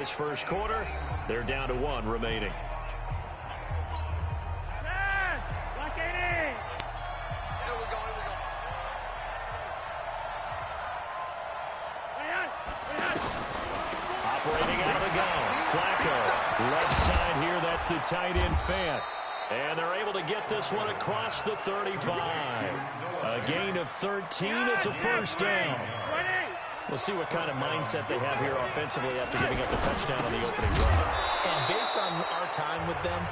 This first quarter, they're down to 1 remaining. Operating out of the gun, Flacco. Left side here, that's the tight end Fant. And they're able to get this one across the 35. A gain of 13, it's a first down. We'll see what kind of mindset they have here offensively after giving up the touchdown on the opening drive. And based on our time with them,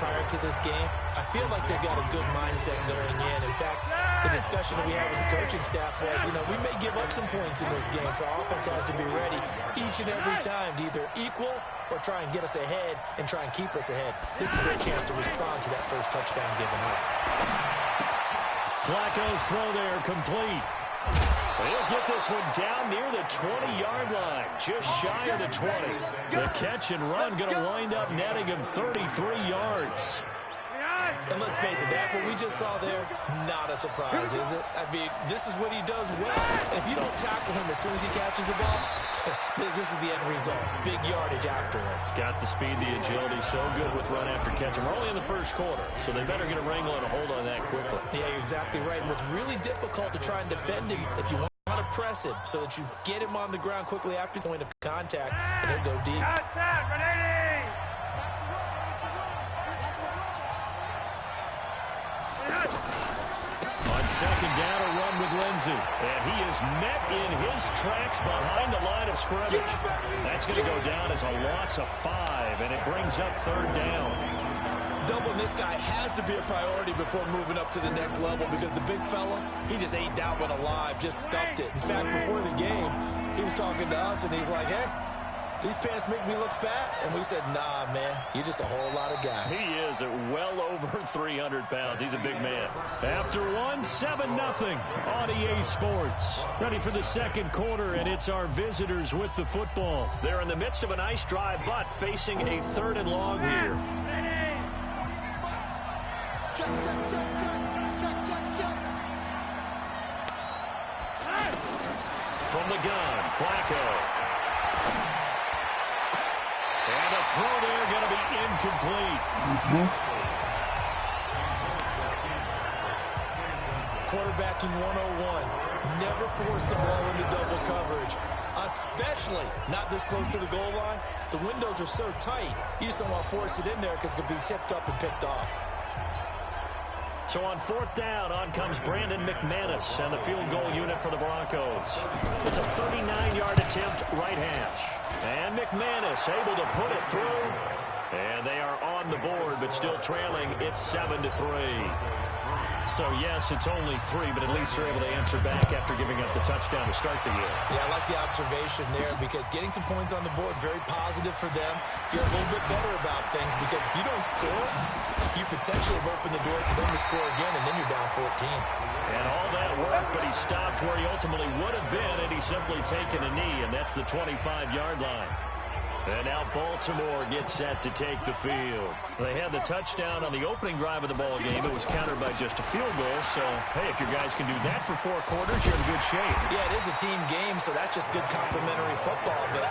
prior to this game, I feel like they've got a good mindset going in. In fact, the discussion that we had with the coaching staff was, we may give up some points in this game, so our offense has to be ready each and every time to either equal or try and get us ahead and try and keep us ahead. This is their chance to respond to that first touchdown given up. Flacco's throw there, complete. He'll get this one down near the 20-yard line, just shy of the 20. The catch and run going to wind up netting him 33 yards. And let's face it, that what we just saw there, not a surprise, is it? I mean, this is what he does well. And if you don't tackle him as soon as he catches the ball, this is the end result. Big yardage afterwards. Got the speed, the agility, so good with run after catch. And we're only in the first quarter, so they better get a wrangle and a hold on that quickly. Yeah, you're exactly right. And what's really difficult to try and defend him is if you want to press him so that you get him on the ground quickly after the point of contact, and he'll go deep. On second down, a run with Lindsey. And he is met in his tracks behind the line of scrimmage. That's going to go down as a loss of 5, and it brings up third down. Doubling this guy has to be a priority before moving up to the next level because the big fella, he just ate that one alive, just stuffed it. In fact, before the game, he was talking to us, and he's like, hey, these pants make me look fat. And we said, nah, man, you're just a whole lot of guy. He is at well over 300 pounds. He's a big man. After 7-0 on EA Sports. Ready for the second quarter, and it's our visitors with the football. They're in the midst of a nice drive, but facing a 3rd and long here. Check, check, check, check, check, check, check. From the gun, Flacco. And the throw there going to be incomplete. Quarterbacking 101. Never force the ball into double coverage, especially not this close to the goal line. The windows are so tight, you just don't want to force it in there because it could be tipped up and picked off. So on 4th down, on comes Brandon McManus and the field goal unit for the Broncos. It's a 39-yard attempt, right hash. And McManus able to put it through. And they are on the board, but still trailing. It's 7-3. So, yes, it's only 3, but at least they're able to answer back after giving up the touchdown to start the year. Yeah, I like the observation there because getting some points on the board, very positive for them. Feel a little bit better about things because if you don't score, you potentially have opened the door for them to score again, and then you're down 14. And all that work, but he stopped where he ultimately would have been, and he's simply taken a knee, and that's the 25-yard line. And now Baltimore gets set to take the field. They had the touchdown on the opening drive of the ball game. It was countered by just a field goal. So, hey, if your guys can do that for 4 quarters, you're in good shape. Yeah, it is a team game, so that's just good complementary football. But,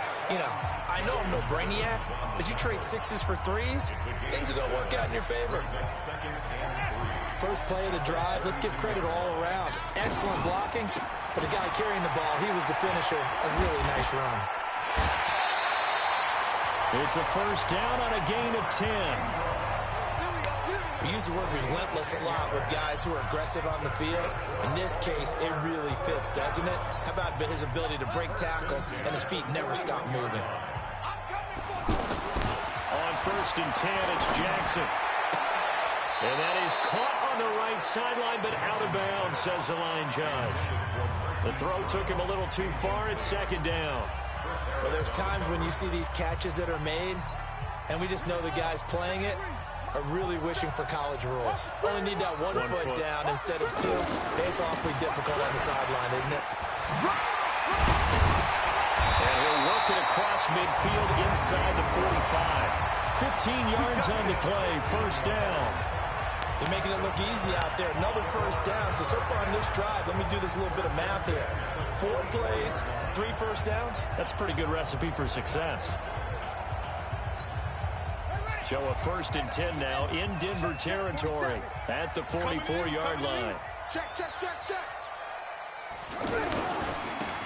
I know I'm no brainiac, but you trade 6s for 3s, things are going to work out in your favor. First play of the drive, let's give credit all around. Excellent blocking, but the guy carrying the ball, he was the finisher. A really nice run. It's a first down on a gain of 10. We use the word relentless a lot with guys who are aggressive on the field. In this case, it really fits, doesn't it? How about his ability to break tackles and his feet never stop moving? On 1st and 10, it's Jackson. And that is caught on the right sideline, but out of bounds, says the line judge. The throw took him a little too far. It's 2nd down. Well, there's times when you see these catches that are made, and we just know the guys playing it are really wishing for college rules. Only need that one foot down instead of 2. It's awfully difficult on the sideline, isn't it? And he'll work it across midfield inside the 45. 15 yards on the play, first down. They're making it look easy out there. Another first down. So far on this drive, let me do this little bit of math here. 4 plays, 3 first downs. That's a pretty good recipe for success. So a 1st and 10 now in Denver territory at the 44-yard line. Check, check, check, check.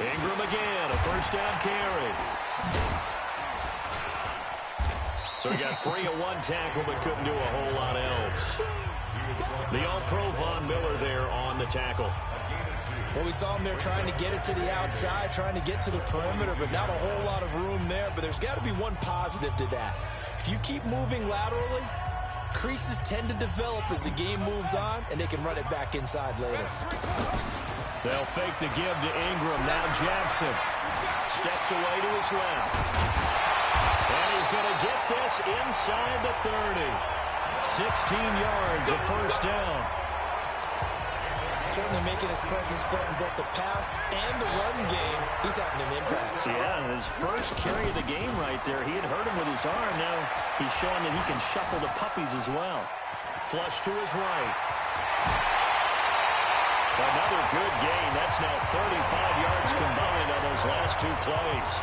Ingram again, a 1st down carry. So he got free of 1 tackle but couldn't do a whole lot else. The All-Pro Von Miller there on the tackle. Well, we saw him there trying to get it to the outside, trying to get to the perimeter, but not a whole lot of room there. But there's got to be one positive to that. If you keep moving laterally, creases tend to develop as the game moves on, and they can run it back inside later. They'll fake the give to Ingram. Now Jackson steps away to his left. And he's going to get this inside the 30. 16 yards, a 1st down. Certainly making his presence felt in both the pass and the run game. He's having an impact. Yeah, his first carry of the game right there. He had hurt him with his arm. Now he's showing that he can shuffle the puppies as well. Flush to his right. Another good gain. That's now 35 yards combined on those last 2 plays.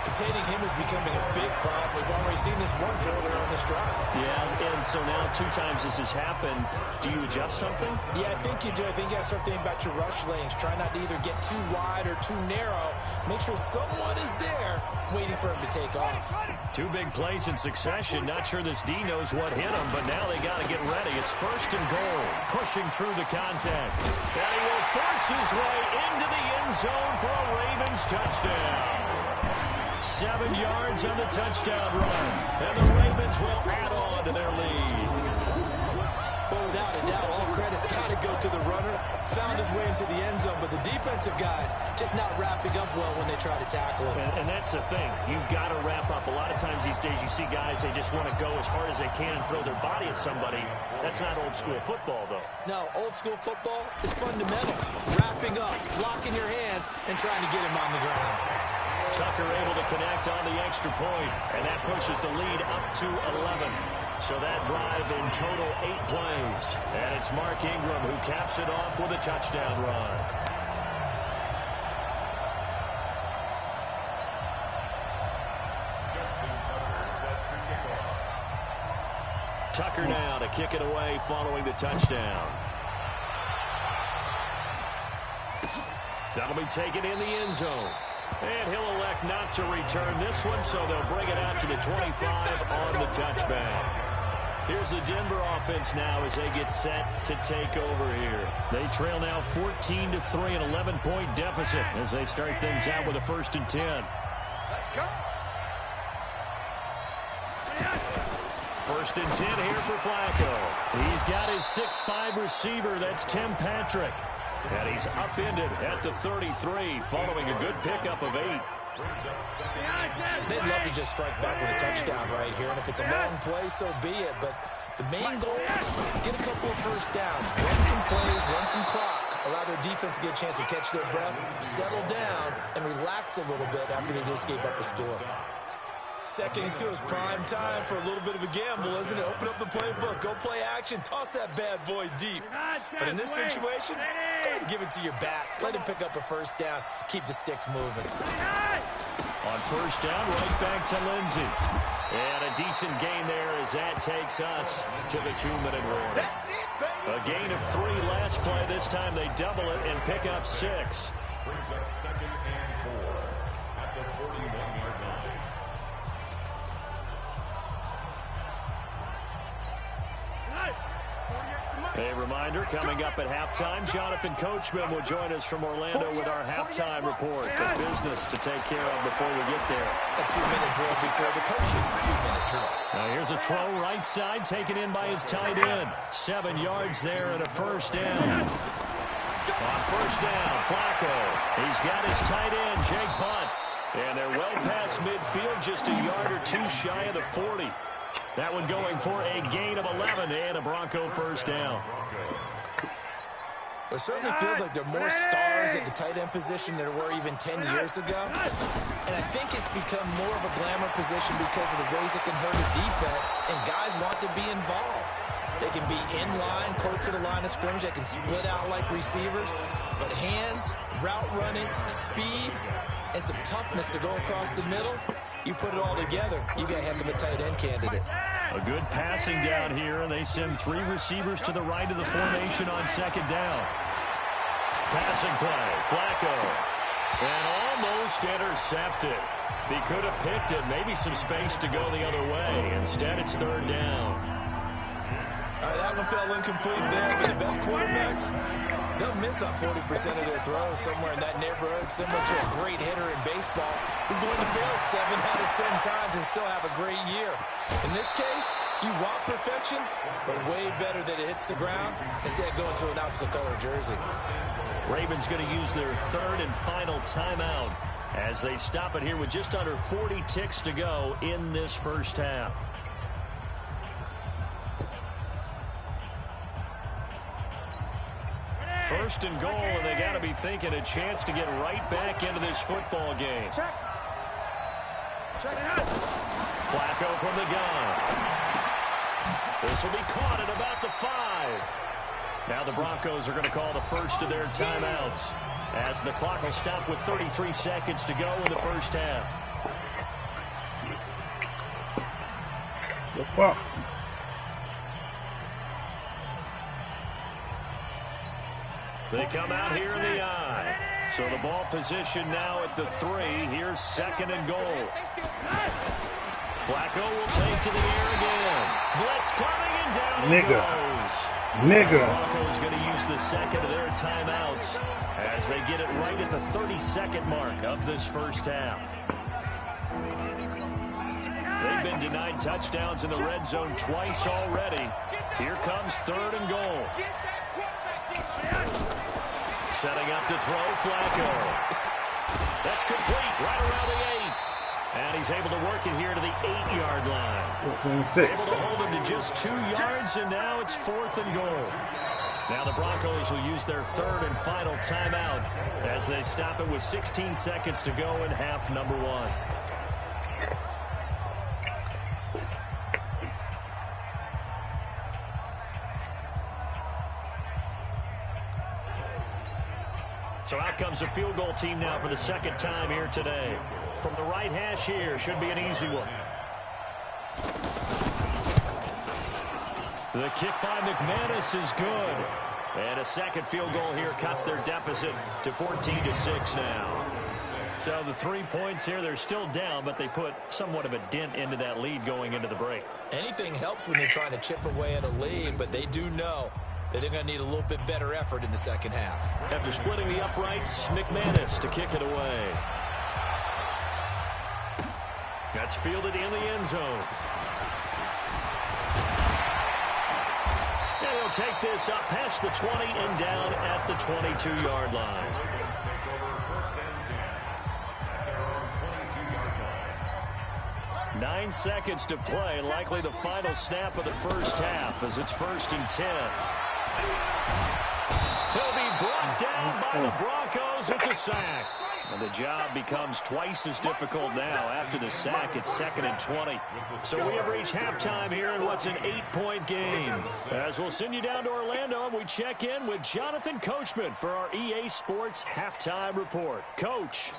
Containing him is becoming a big problem. We've already seen this once earlier on this drive. Yeah, and so now 2 times this has happened. Do you adjust something? Yeah, I think you do. I think you got to start thinking about your rush lanes. Try not to either get too wide or too narrow. Make sure someone is there waiting for him to take off. 2 big plays in succession. Not sure this D knows what hit him, but now they got to get ready. It's 1st and goal. Pushing through the contact. And he will force his way into the end zone for a Ravens touchdown. 7 yards on the touchdown run. And the Ravens will add on to their lead. Well, without a doubt, all credit's got to go to the runner. Found his way into the end zone, but the defensive guys just not wrapping up well when they try to tackle him. And that's the thing. You've got to wrap up. A lot of times these days you see guys, they just want to go as hard as they can and throw their body at somebody. That's not old school football, though. No, old school football is fundamentals. Wrapping up, blocking your hands, and trying to get him on the ground. Tucker able to connect on the extra point, and that pushes the lead up to 11. So that drive in total 8 plays. And it's Mark Ingram who caps it off with a touchdown run. Tucker now to kick it away following the touchdown. That'll be taken in the end zone. And he'll elect not to return this one, so they'll bring it out to the 25 on the touchback. Here's the Denver offense now as they get set to take over here. They trail now 14-3, an 11-point deficit as they start things out with a 1st and 10. Let's go. 1st and 10 here for Flacco. He's got his 6'5 receiver. That's Tim Patrick. And he's upended at the 33 following a good pickup of 8. They'd love to just strike back with a touchdown right here, and if it's a long play, so be it. But the main goal, get a couple of 1st downs, run some plays, run some clock, allow their defense to get a chance to catch their breath, settle down, and relax a little bit after they just gave up a score. 2nd and 2 is prime time for a little bit of a gamble, isn't it? Open up the playbook, go play action, toss that bad boy deep. But in this situation, go ahead and give it to your back. Let him pick up a 1st down, keep the sticks moving. On 1st down, right back to Lindsey. And a decent gain there as that takes us to the 2-minute warning. A gain of 3 last play. This time they double it and pick up 6. Brings up 2nd and 4 at the 41-yard line. A reminder, coming up at halftime, Jonathan Coachman will join us from Orlando with our halftime report. The business to take care of before we get there. A 2-minute drill before the coaches' 2-minute drill. Now here's a throw right side, taken in by his tight end. 7 yards there and a 1st down. On 1st down, Flacco. He's got his tight end, Jake Bunt. And they're well past midfield, just a yard or 2 shy of the 40. That one going for a gain of 11 and a Bronco 1st down. It certainly feels like there are more stars at the tight end position than there were even 10 years ago. And I think it's become more of a glamour position because of the ways it can hurt a defense, and guys want to be involved. They can be in line, close to the line of scrimmage. They can split out like receivers. But hands, route running, speed, and some toughness to go across the middle, you put it all together, you got a heck of a tight end candidate. A good passing down here, and they send 3 receivers to the right of the formation on second down. Passing play, Flacco. And almost intercepted. If he could have picked it, maybe some space to go the other way. Instead, it's third down. All right, that one fell incomplete there, but the best quarterbacks, they'll miss on 40% of their throws somewhere in that neighborhood, similar to a great hitter in baseball who's going to fail 7 out of 10 times and still have a great year. In this case, you want perfection, but way better that it hits the ground instead of going to an opposite color jersey. Ravens going to use their third and final timeout as they stop it here with just under 40 ticks to go in this first half. First and goal, and they got to be thinking a chance to get right back into this football game. Check it out. Flacco from the gun. This will be caught at about the 5. Now the Broncos are going to call the first of their timeouts as the clock will stop with 33 seconds to go in the first half. The fuck? They come out here in the I. So the ball position now at the 3. Here's second and goal. Flacco will take to the air again. Blitz coming and down he goes. The Broncos going to use the second of their timeouts as they get it right at the 32nd mark of this first half. They've been denied touchdowns in the red zone twice already. Here comes third and goal. Setting up to throw, Flacco. That's complete right around the 8. And he's able to work it here to the 8-yard line. Able to hold him to just 2 yards, and now it's fourth and goal. Now the Broncos will use their third and final timeout as they stop it with 16 seconds to go in half number 1. So out comes the field goal team now for the second time here today. From the right hash here, should be an easy one. The kick by McManus is good. And a second field goal here cuts their deficit to 14-6 now. So the 3 points here, they're still down, but they put somewhat of a dent into that lead going into the break. Anything helps when you're trying to chip away at a lead, but they do know that they're going to need a little bit better effort in the second half. After splitting the uprights, McManus to kick it away. That's fielded in the end zone. And he'll take this up past the 20 and down at the 22-yard line. Nine seconds to play, likely the final snap of the first half as it's 1st and 10. He'll be brought down by the Broncos. It's a sack. And the job becomes twice as difficult now. After the sack, it's 2nd and 20. So we have reached halftime here in what's an 8-point game. As we'll send you down to Orlando, and we check in with Jonathan Coachman for our EA Sports Halftime Report. Coach.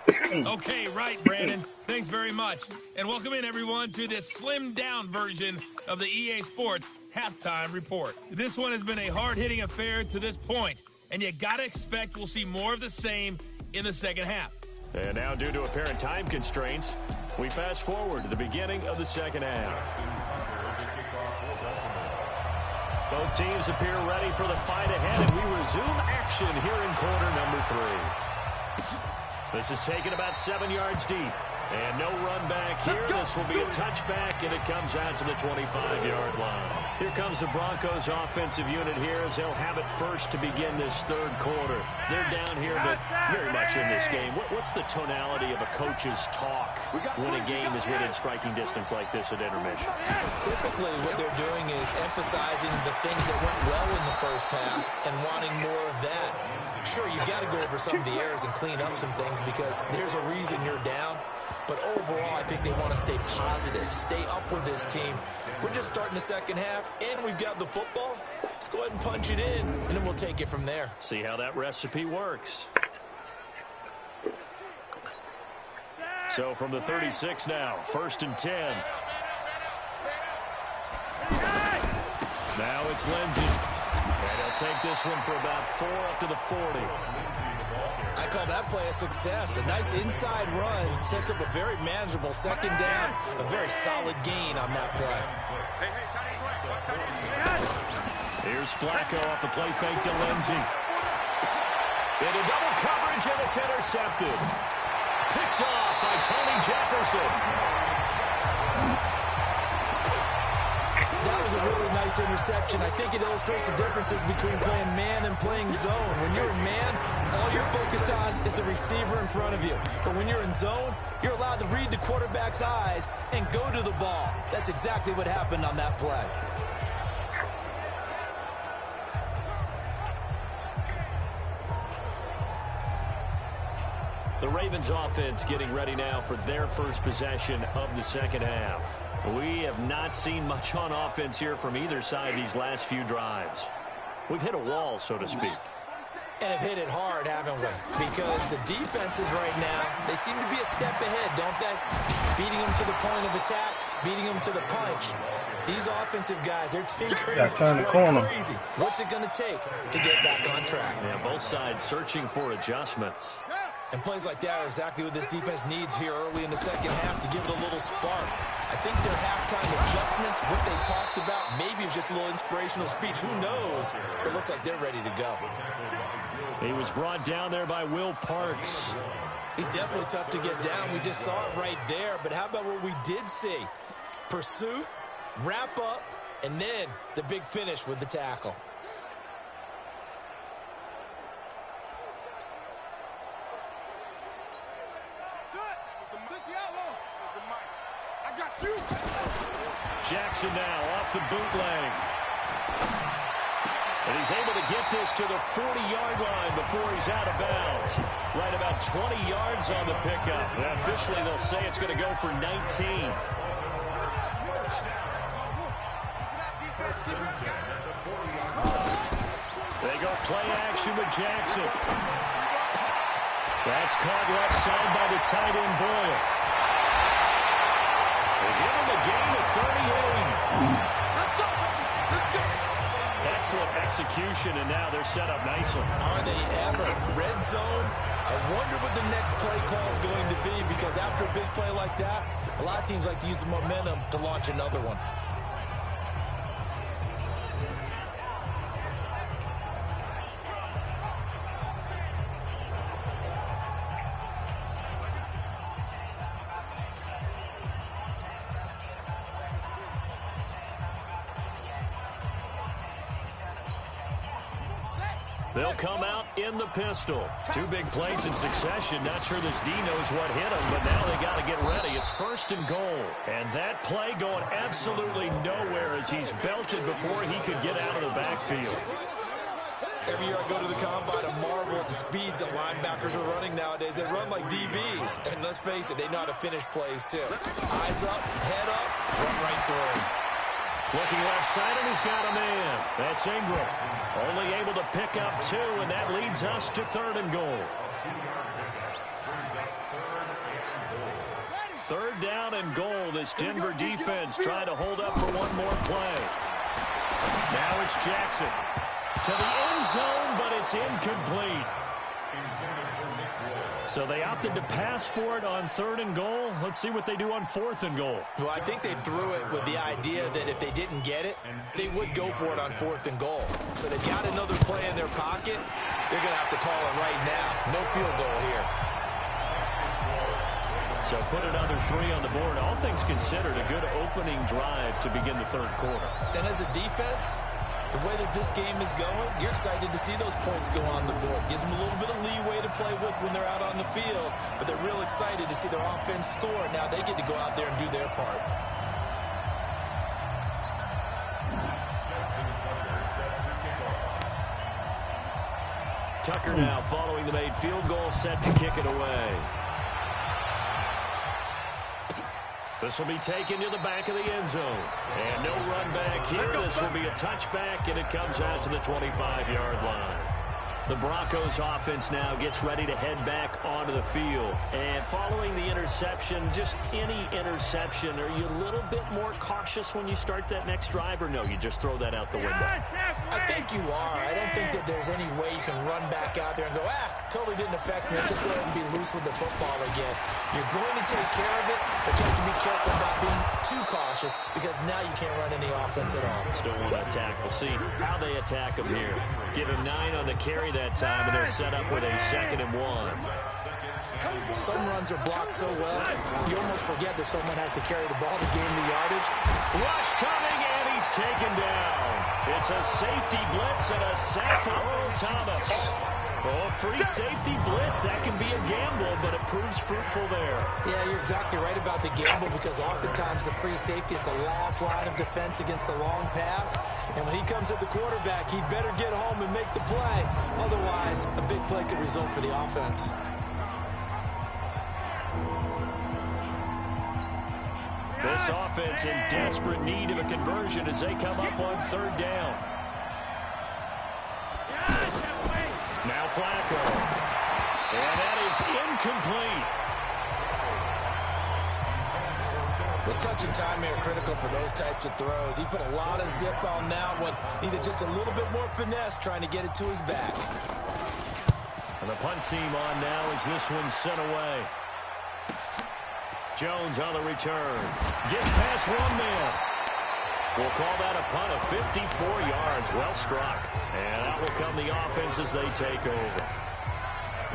Okay, right, Brandon. Thanks very much. And welcome in, everyone, to this slimmed-down version of the EA Sports Halftime Report. This one has been a hard-hitting affair to this point, and you got to expect we'll see more of the same in the second half. And now, due to apparent time constraints, we fast forward to the beginning of the second half. Both teams appear ready for the fight ahead, and we resume action here in quarter number 3. This is taken about 7 yards deep. And no run back here. This will be a touchback, and it comes out to the 25-yard line. Here comes the Broncos offensive unit here as they'll have it first to begin this third quarter. They're down here, but very much in this game. What's the tonality of a coach's talk when a game is within striking distance like this at intermission? Typically, what they're doing is emphasizing the things that went well in the first half and wanting more of that. Sure, you've got to go over some of the errors and clean up some things because there's a reason you're down. But overall, I think they want to stay positive, stay up with this team. We're just starting the second half, and we've got the football. Let's go ahead and punch it in, and then we'll take it from there. See how that recipe works. So from the 36 now, 1st and 10. Now it's Lindsay. And he'll take this one for about 4 up to the 40. I call that play a success. A nice inside run sets up a very manageable 2nd down. A very solid gain on that play. Here's Flacco off the play fake to Lindsay. Into double coverage, and it's intercepted. Picked off by Tony Jefferson. That was a really nice interception. I think it illustrates the differences between playing man and playing zone. When you're in man, all you're focused on is the receiver in front of you. But when you're in zone, you're allowed to read the quarterback's eyes and go to the ball. That's exactly what happened on that play. The Ravens offense getting ready now for their first possession of the 2nd half. We have not seen much on offense here from either side these last few drives. We've hit a wall, so to speak. And have hit it hard, haven't we? Because the defenses right now, they seem to be a step ahead, don't they? Beating them to the point of attack, beating them to the punch. These offensive guys, they're tinkering like crazy. What's it going to take to get back on track? Yeah, both sides searching for adjustments. And plays like that are exactly what this defense needs here early in the 2nd half to give it a little spark. I think their halftime adjustments, what they talked about, maybe it was just a little inspirational speech. Who knows? But it looks like they're ready to go. He was brought down there by Will Parks. He's definitely tough to get down. We just saw it right there. But how about what we did see? Pursuit, wrap up, and then the big finish with the tackle. Jackson now off the bootleg. And he's able to get this to the 40-yard line before he's out of bounds. Right about 20 yards on the pickup. And officially, they'll say it's going to go for 19. They go play action with Jackson. That's caught left side by the tight end Boyle. They give him a gain of 38. Excellent execution, and now they're set up nicely. Are they ever? Red zone? I wonder what the next play call is going to be, because after a big play like that, a lot of teams like to use the momentum to launch another one. They'll come out in the pistol. 2 big plays in succession. Not sure this D knows what hit him, but now they got to get ready. It's 1st and goal. And that play going absolutely nowhere as he's belted before he could get out of the backfield. Every year I go to the combine, I marvel at the speeds that linebackers are running nowadays. They run like DBs. And let's face it, they know how to finish plays too. Eyes up, head up, run right through him. Looking left side, and he's got a man. That's Ingram. Only able to pick up 2, and that leads us to 3rd and goal. 3rd down and goal. This Denver defense trying to hold up for one more play. Now it's Jackson. To the end zone, but it's incomplete. So they opted to pass for it on 3rd and goal. Let's see what they do on 4th and goal. Well, I think they threw it with the idea that if they didn't get it, they would go for it on 4th and goal. So they've got another play in their pocket. They're going to have to call it right now. No field goal here. So put another 3 on the board. All things considered, a good opening drive to begin the 3rd quarter. And as a defense, the way that this game is going, you're excited to see those points go on the board. Gives them a little bit of leeway to play with when they're out on the field, but they're real excited to see their offense score. Now they get to go out there and do their part. Tucker now following the made field goal, set to kick it away. This will be taken to the back of the end zone. And no run back here. This will be a touchback, and it comes out to the 25-yard line. The Broncos offense now gets ready to head back onto the field. And following the interception, just any interception, are you a little bit more cautious when you start that next drive, or no, you just throw that out the window? I think you are. I don't think that there's any way you can run back out there and go, totally didn't affect me. Let's just go ahead and be loose with the football again. You're going to take care of it, but you have to be careful about being too cautious because now you can't run any offense at all. Still want to attack. We'll see how they attack him here. Give him 9 on the carry that time, and they're set up with a 2nd and 1. Some runs are blocked so well, you almost forget that someone has to carry the ball to gain the yardage. Rush coming, and he's taken down. It's a safety blitz and a sack for Earl Thomas. Oh, free safety blitz, that can be a gamble, but it proves fruitful there. Yeah, you're exactly right about the gamble because oftentimes the free safety is the last line of defense against a long pass. And when he comes at the quarterback, he'd better get home and make the play. Otherwise, a big play could result for the offense. This offense in desperate need of a conversion as they come up on 3rd down. Now Flacco. And that is incomplete. The touch and time here are critical for those types of throws. He put a lot of zip on that one. Needed just a little bit more finesse trying to get it to his back. And the punt team on now as this one's sent away. Jones on the return. Gets past one man. We'll call that a punt of 54 yards. Well struck. And out will come the offense as they take over.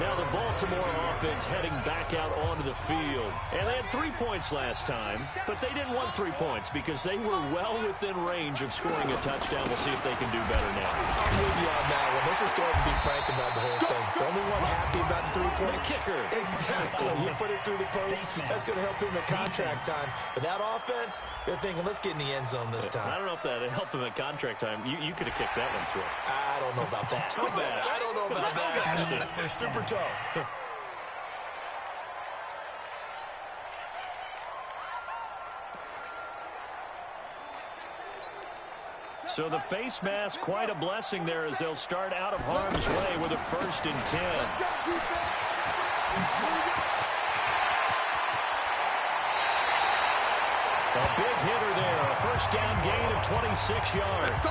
Now the Baltimore offense heading back out onto the field. And they had 3 points last time, but they didn't want 3 points because they were well within range of scoring a touchdown. We'll see if they can do better now. I'm with you on that one. Let's just go ahead and be frank about the whole thing. The only one happy about the 3-point kicker. Exactly. He put it through the post. That's going to help him at contract time. But that offense, they're thinking, let's get in the end zone this time. I don't know if that helped him at contract time. You could have kicked that one through. I don't know about that. I don't know about that. Super toe. So the face mask, quite a blessing there as they'll start out of harm's way with a 1st and 10. A big hitter there, a 1st down gain of 26 yards.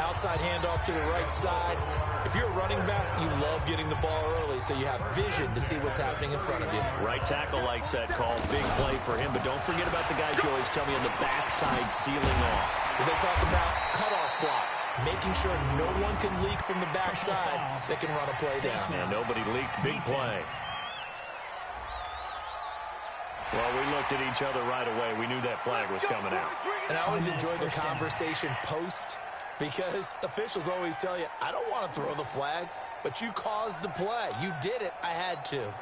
Outside handoff to the right side. If you're a running back, you love getting the ball early so you have vision to see what's happening in front of you. Right tackle likes that call. Big play for him, but don't forget about the guys you always tell me on the backside sealing off. They talk about cutoff blocks, making sure no one can leak from the backside that can run a play down. And nobody leaked. Big play. Well, we looked at each other right away. We knew that flag was coming out. And I always enjoy the conversation post because officials always tell you, I don't want to throw the flag, but you caused the play. You did it. I had to.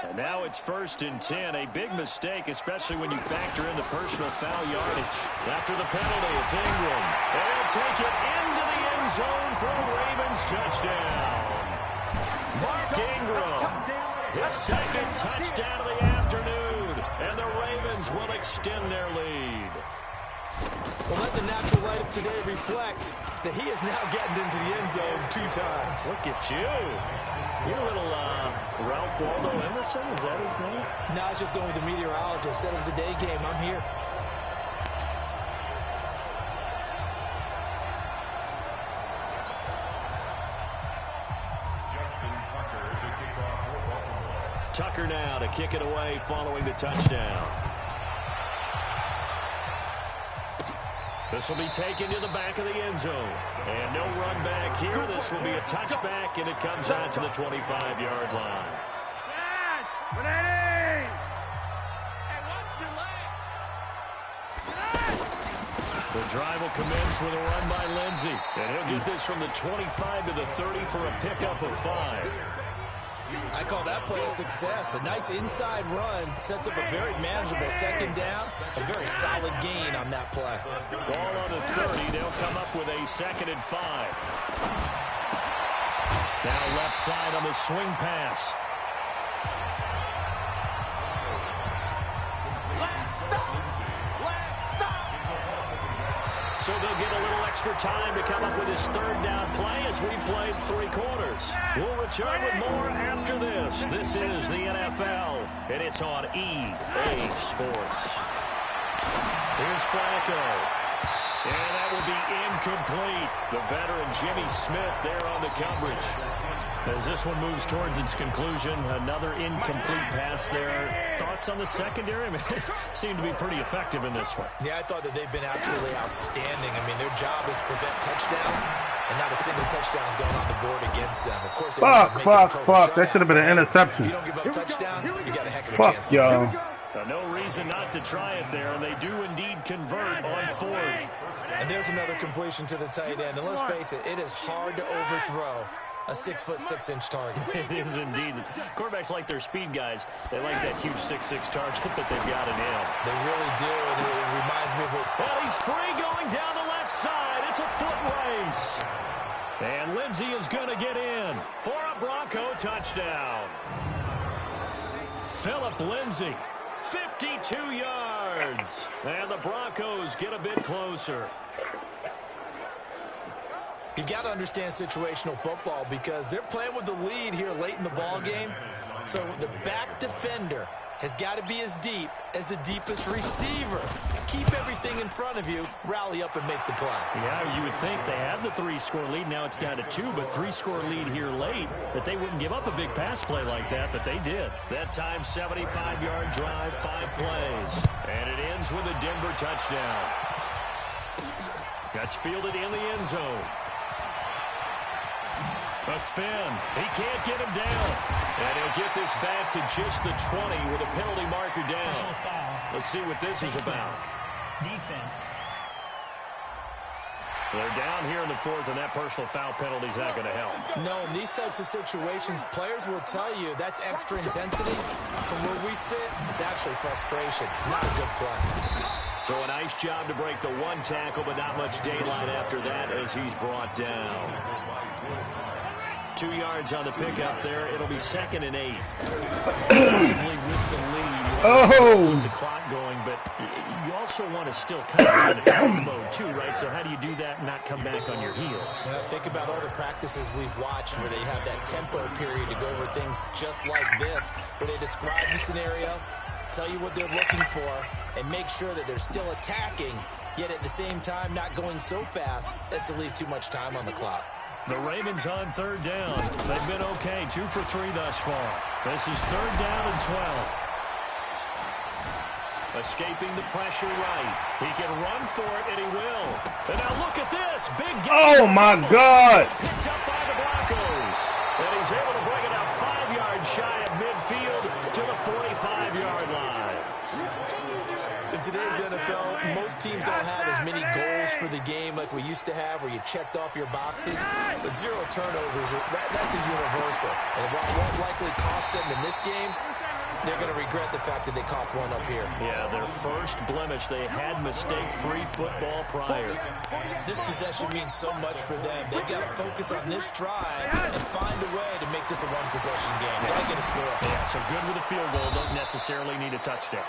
And now it's 1st and 10. A big mistake, especially when you factor in the personal foul yardage. After the penalty, it's Ingram. And he'll take it into the end zone for a Ravens touchdown. Mark Ingram, his 2nd touchdown of the afternoon. And the Ravens will extend their lead. Well, let the natural light of today reflect that he is now getting into the end zone 2 times. Look at you. You're a little Ralph Waldo Emerson, is that his name? No, I was just going with the meteorologist. Said it was a day game. I'm here. Tucker now to kick it away following the touchdown. This will be taken to the back of the end zone. And no run back here. This will be a touchback, and it comes out to the 25-yard line. The drive will commence with a run by Lindsey. And he'll get this from the 25 to the 30 for a pickup of 5. I call that play a success. A nice inside run sets up a very manageable 2nd down. A very solid gain on that play. Ball on the 30. They'll come up with a 2nd and 5. Now left side on the swing pass. So they'll get a little extra extra time to come up with his third down play as we played 3 quarters. We'll return with more after this. This is the NFL, and it's on EA Sports. Here's Flacco. And that will be incomplete. The veteran Jimmy Smith there on the coverage. As this one moves towards its conclusion, another incomplete pass there. Thoughts on the secondary? I mean, seem to be pretty effective in this one. Yeah, I thought that they've been absolutely outstanding. I mean, their job is to prevent touchdowns, and not a single touchdown is going on the board against them. Of course, fuck. That should have been an interception. If you don't give up touchdowns, you got a heck of a chance. Fuck, y'all. No reason not to try it there, and they do indeed convert on 4th. And there's another completion to the tight end. And let's face it, it is hard to overthrow a 6'6" target. It is indeed. Quarterbacks like their speed guys. They like that huge 6'6" target that they've got in him. They really do, and it reminds me of what... Well, he's free going down the left side. It's a foot race. And Lindsey is going to get in for a Bronco touchdown. Phillip Lindsay. 52 yards. And the Broncos get a bit closer. You've got to understand situational football because they're playing with the lead here late in the ball game. So the back defender has got to be as deep as the deepest receiver. Keep everything in front of you, rally up and make the play. Yeah, you would think they have the 3-score lead. Now it's down to 2, but 3-score lead here late, that they wouldn't give up a big pass play like that, but they did. That time, 75-yard drive, 5 plays. And it ends with a Denver touchdown. That's fielded in the end zone. A spin. He can't get him down. And he'll get this back to just the 20 with a penalty marker down. Let's see what this is about. Defense. They're down here in the 4th, and that personal foul penalty is not going to help. No, in these types of situations, players will tell you that's extra intensity. From where we sit, it's actually frustration. Not a good play. So a nice job to break the 1 tackle, but not much daylight after that as he's brought down. 2 yards on the pickup there. It'll be 2nd and 8. Offensively with the lead. Keep the clock going, but you also want to still kind of in attack mode too, right? So how do you do that and not come back on your heels? Think about all the practices we've watched where they have that tempo period to go over things just like this, where they describe the scenario, tell you what they're looking for, and make sure that they're still attacking, yet at the same time not going so fast as to leave too much time on the clock. The Ravens on 3rd down. They've been okay, 2 for 3 thus far. This is 3rd down and 12. Escaping the pressure right. He can run for it, and he will. And now look at this. Big game. Oh, my God. It's picked up by the Broncos. And he's able to bring it out 5 yards shy of midfield to the 45-yard line. In today's NFL, most teams don't have as many goals for the game like we used to have where you checked off your boxes. But 0 turnovers, that's a universal. And while it won't likely cost them in this game, they're going to regret the fact that they coughed 1 up here. Yeah, their first blemish. They had mistake-free football prior. This possession means so much for them. They've got to focus on this drive and find a way to make this a one-possession game. Got to get a score. Yeah, so good with a field goal. Don't necessarily need a touchdown.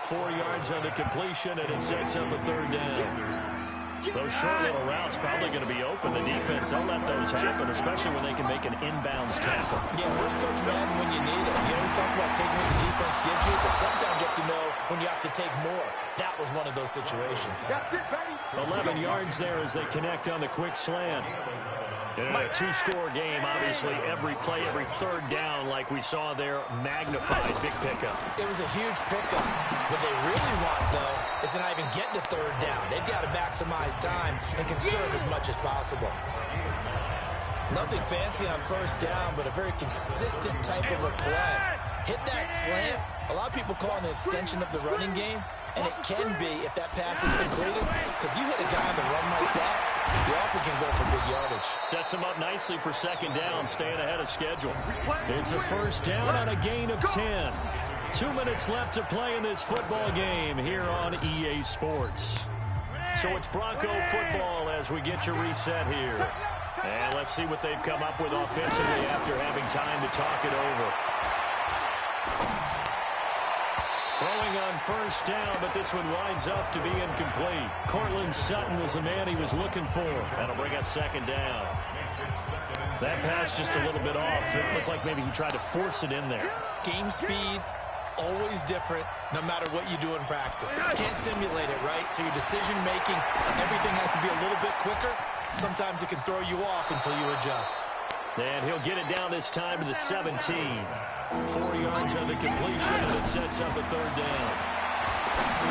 4 yards on the completion, and it sets up a 3rd down. Those short little routes probably going to be open. The defense, they'll let those happen, especially when they can make an inbounds tackle. Yeah, where's Coach Madden when you need it? You always talk about taking what the defense gives you, but sometimes you have to know when you have to take more. That was one of those situations. 11 yards there as they connect on the quick slant. In a 2-score game, obviously, every play, every 3rd down, like we saw there, magnified. Big pickup. It was a huge pickup. What they really want, though, is to not even get to 3rd down. They've got to maximize time and conserve as much as possible. Nothing fancy on 1st down, but a very consistent type of a play. Hit that slant. A lot of people call it an extension of the running game, and it can be if that pass is completed, because you hit a guy on the run like that, the offer can go for big yardage. Sets him up nicely for 2nd down, staying ahead of schedule. It's a 1st down on a gain of 10. 2 minutes left to play in this football game here on EA Sports. So it's Bronco football as we get your reset here. And let's see what they've come up with offensively after having time to talk it over. Throwing on first down, but this one winds up to be incomplete. Cortland Sutton was the man he was looking for. That'll bring up second down. That pass just a little bit off. It looked like maybe he tried to force it in there. Game speed, always different, no matter what you do in practice. You can't simulate it, right? So your decision-making, everything has to be a little bit quicker. Sometimes it can throw you off until you adjust. And he'll get it down this time to the 17. 4 yards on the completion, and it sets up a third down.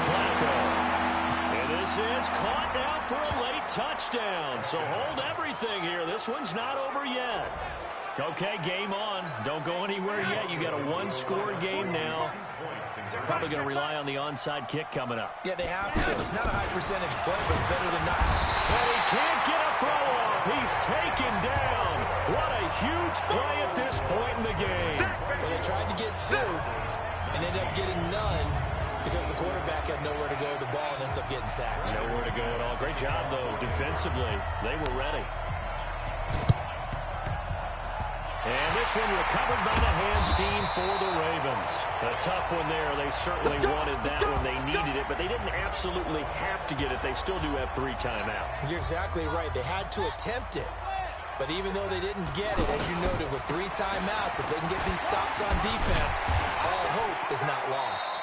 Flacco. And this is caught now for a late touchdown. So hold everything here. This one's not over yet. Okay, game on. Don't go anywhere yet. You got a one-score game now. Probably going to rely on the onside kick coming up. Yeah, they have to. It's not a high percentage play, but it's better than not. Well, he can't get a throw off. He's taken down. What a huge play at this point in the game. Well, they tried to get two and ended up getting none because the quarterback had nowhere to go with the ball and ends up getting sacked. Nowhere to go at all. Great job, though, defensively. They were ready. And this one recovered by the hands team for the Ravens. A tough one there. They certainly wanted that one. They needed it, but they didn't absolutely have to get it. They still do have 3 timeouts. You're exactly right. They had to attempt it. But even though they didn't get it, as you noted, with 3 timeouts, if they can get these stops on defense, all hope is not lost.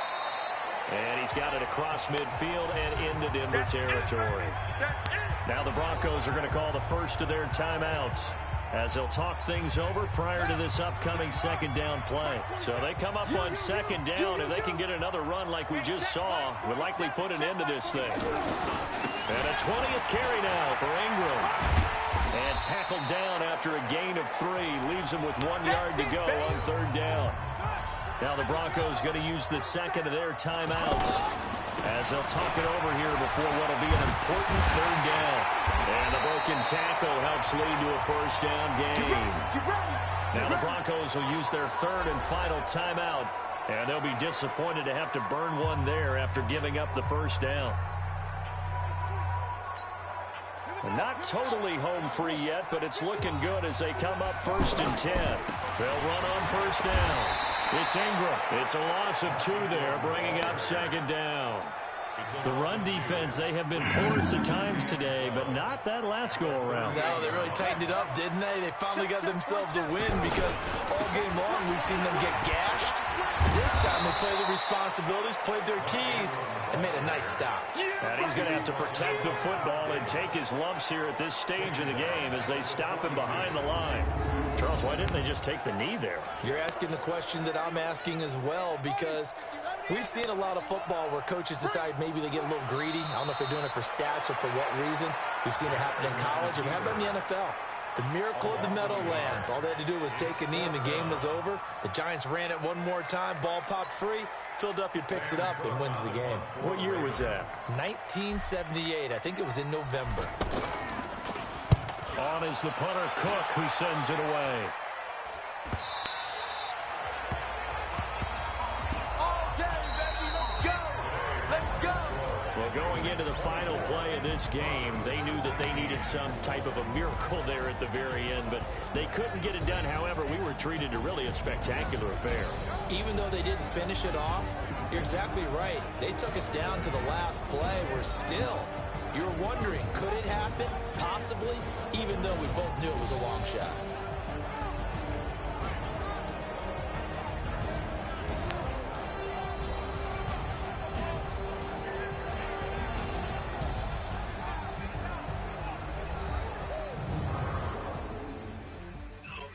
And he's got it across midfield and into Denver territory. Now the Broncos are going to call the first of their timeouts as they'll talk things over prior to this upcoming second down play. So they come up on second down. If they can get another run like we just saw, would likely put an end to this thing. And a 20th carry now for Ingram. And tackled down after a gain of 3. Leaves him with 1 yard to go on third down. Now the Broncos going to use the second of their timeouts as they'll talk it over here before what will be an important third down. And the broken tackle helps lead to a first down gain. Now the Broncos will use their third and final timeout, and they'll be disappointed to have to burn one there after giving up the first down. Not totally home free yet, but it's looking good as they come up 1st and 10. They'll run on first down. It's Ingram. It's a loss of 2 there, bringing up second down. The run defense, they have been porous at times today, but not that last go-around. No, they really tightened it up, didn't they? They finally got themselves a win because all game long we've seen them get gashed. This time they played their responsibilities, played their keys, and made a nice stop. And he's going to have to protect the football and take his lumps here at this stage of the game as they stop him behind the line. Charles, why didn't they just take the knee there? You're asking the question that I'm asking as well, because we've seen a lot of football where coaches decide maybe they get a little greedy. I don't know if they're doing it for stats or for what reason. We've seen it happen in college, and we have it in the NFL. The miracle of the Meadowlands. All they had to do was take a knee, and the game was over. The Giants ran it one more time. Ball popped free. Philadelphia picks it up and wins the game. What year was that? 1978. I think it was in November. On is the punter, Cook, who sends it away. Well, going into the final play of this game, they knew that they needed some type of a miracle there at the very end, but they couldn't get it done. However, we were treated to really a spectacular affair. Even though they didn't finish it off, you're exactly right. They took us down to the last play. We're still, you're wondering, could it happen? Possibly, even though we both knew it was a long shot.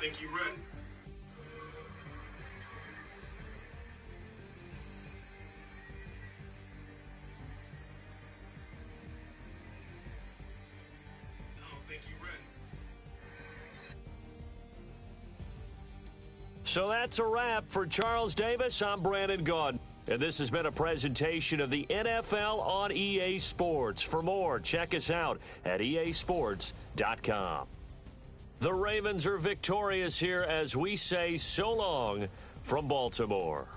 Think you're ready. I don't think you're ready. So that's a wrap for Charles Davis. I'm Brandon Gaudin. And this has been a presentation of the NFL on EA Sports. For more, check us out at easports.com. The Ravens are victorious here as we say so long from Baltimore.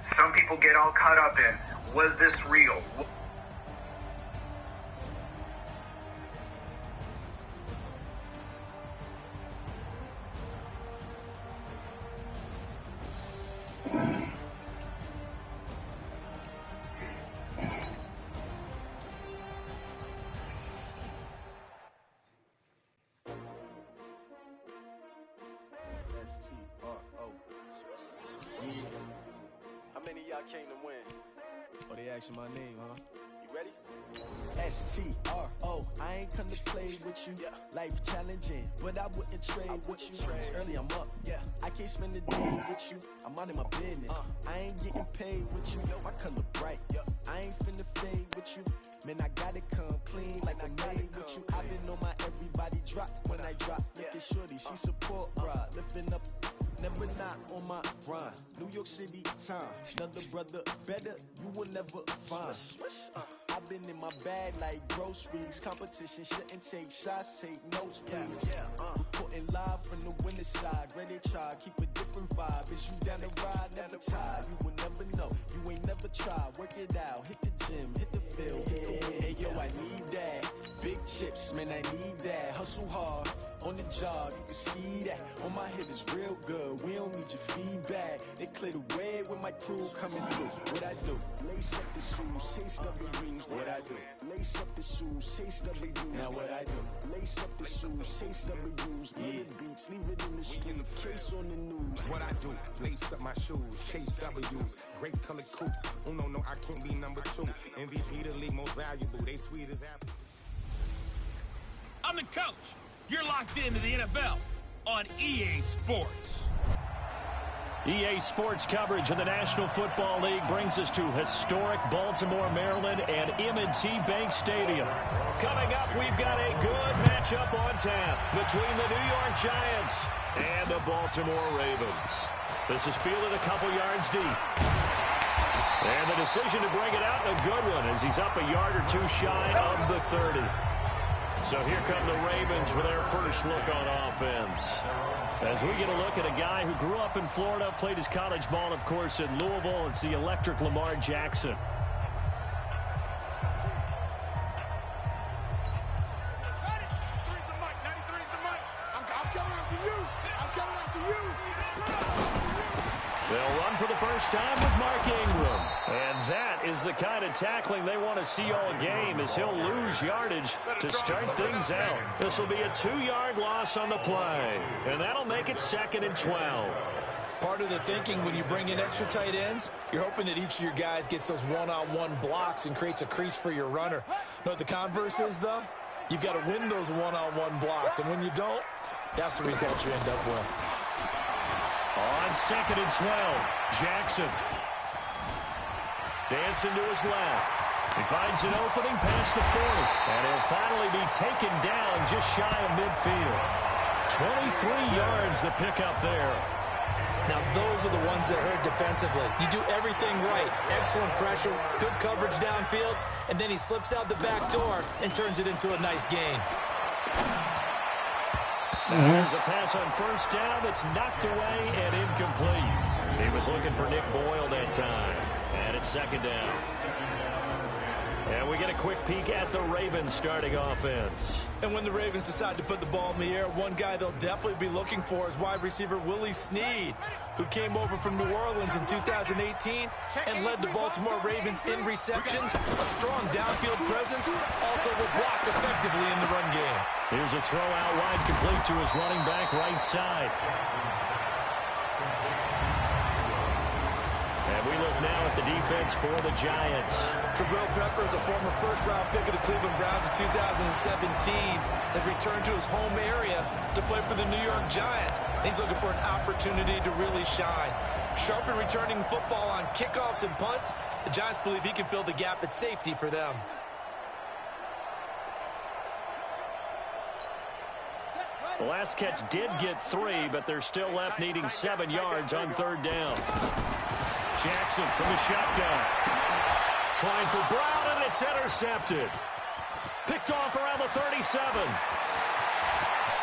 Some people get all caught up in, was this real? How many of y'all came to win? Oh, they asking my name, huh? You ready? STRO, I ain't come to play with you. Yeah. Life challenging, but I wouldn't trade with you. It's early, I'm up. Yeah. I can't spend the day with you. I'm out of my business. I ain't getting paid with you. My color bright. I ain't finna fade with you. Man, I gotta come clean like I made with you. I've been on my everybody drop when I drop. Look at shorty, she support ride. Lifting up, never not on my grind. New York City time. Another brother better, you will never find. I've been in my bag like groceries. Competition shouldn't take shots, take notes, please. Reporting live from the winter side. Ready to try, keep a different vibe. Is you down the ride, never tired. You will never know, you ain't never tried. Work it out, hit the gym, hit the field, hit the win. Hey yo, I need that. Big chips, man, I need that. Hustle hard, on the job, you can see that. On my hit is real good, we don't need your feedback. They clear the way with my crew coming through. What I do? Lace up the shoes, chase double dreams. What I do? Lace up the shoes, chase double dreams. Now what I do? Lace up the shoes, chase double dreams. Yeah. Beats, leave it in the street, case on the news. What I do? Lace up my shoes, chase W's. Great colored coops. Oh no, I can't be number 2. MVP the league most valuable. They sweet as apple. I'm the coach. You're locked into the NFL on EA Sports. EA Sports coverage of the National Football League brings us to historic Baltimore, Maryland and M&T Bank Stadium. Coming up, we've got a good matchup on tap between the New York Giants and the Baltimore Ravens. This is fielded a couple yards deep. And the decision to bring it out in a good one as he's up a yard or two shy of the 30. So here come the Ravens with their first look on offense. As we get a look at a guy who grew up in Florida, played his college ball, of course, in Louisville. It's the electric Lamar Jackson. They'll run for the first time with Mark Ingram. And that is the kind of tackling they want to see all game, as he'll lose yardage to start things out. This will be a 2-yard loss on the play, and that'll make it 2nd and 12. Part of the thinking when you bring in extra tight ends, you're hoping that each of your guys gets those one-on-one blocks and creates a crease for your runner. You know what the converse is, though? You've got to win those one-on-one blocks, and when you don't, that's the result you end up with. On 2nd and 12, Jackson. Dancing to his left. He finds an opening past the 40. And he'll finally be taken down just shy of midfield. 23 yards the pickup there. Now, those are the ones that hurt defensively. You do everything right. Excellent pressure, good coverage downfield, and then he slips out the back door and turns it into a nice gain. There's a pass on first down that's knocked away and incomplete. He was looking for Nick Boyle that time. And it's 2nd down. And we get a quick peek at the Ravens starting offense. And when the Ravens decide to put the ball in the air, one guy they'll definitely be looking for is wide receiver Willie Snead, who came over from New Orleans in 2018 and led the Baltimore Ravens in receptions, a strong downfield presence, also will block effectively in the run game. Here's a throw out wide, complete to his running back right side. And we look now at the defense for the Giants. Jabril Peppers, a former first-round pick of the Cleveland Browns in 2017, has returned to his home area to play for the New York Giants. He's looking for an opportunity to really shine. Sharp in returning football on kickoffs and punts. The Giants believe he can fill the gap at safety for them. The last catch did get 3, but they're still left needing 7 yards on 3rd down. Jackson from the shotgun. Trying for Brown, and it's intercepted. Picked off around the 37.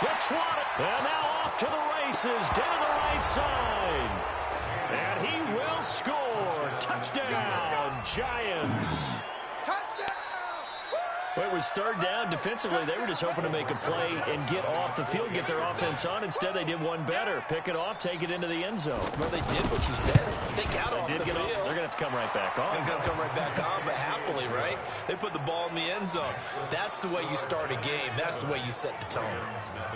And now off to the races, down the right side. And he will score. Touchdown, Giants. Well, it was third down. Defensively, they were just hoping to make a play and get off the field, get their offense on. Instead, they did one better. Pick it off, take it into the end zone. Well, they did what you said. They got off the field. They're going to have to come right back on. They're going to come right back on, but happily, right? They put the ball in the end zone. That's the way you start a game. That's the way you set the tone.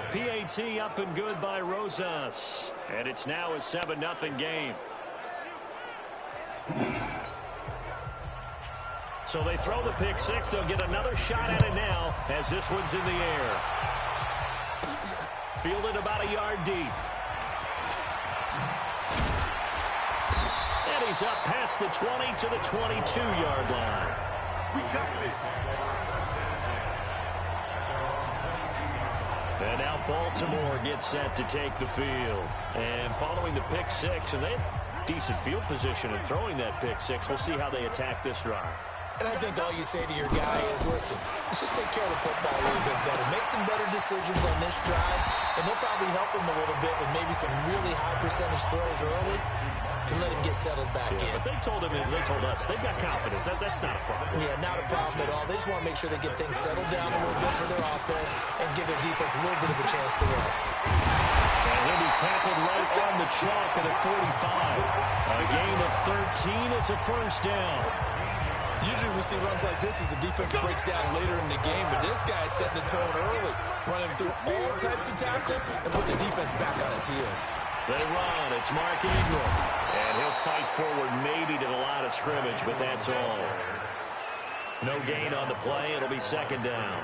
PAT up and good by Rosas. And it's now a 7-0 game. So they throw the pick six. They'll get another shot at it now as this one's in the air. Fielded about a yard deep. And he's up past the 20 to the 22-yard line. We got this. And now Baltimore gets set to take the field. And following the pick six, and they have decent field position in throwing that pick six. We'll see how they attack this drive. And I think all you say to your guy is, listen, let's just take care of the football a little bit better. Make some better decisions on this drive, and they'll probably help him a little bit with maybe some really high percentage throws early to let him get settled back in. But they told us, they've got confidence. That's not a problem. Yeah, not a problem at all. They just want to make sure they get things settled down a little bit for their offense and give their defense a little bit of a chance to rest. And he'll be tackled right on the chalk at a 45. A gain of 13. It's a first down. Usually we see runs like this as the defense breaks down later in the game, but this guy's setting the tone early, running through all types of tackles and put the defense back on its heels. They run. It's Mark Ingram. And he'll fight forward maybe to the line of scrimmage, but that's all. No gain on the play. It'll be second down.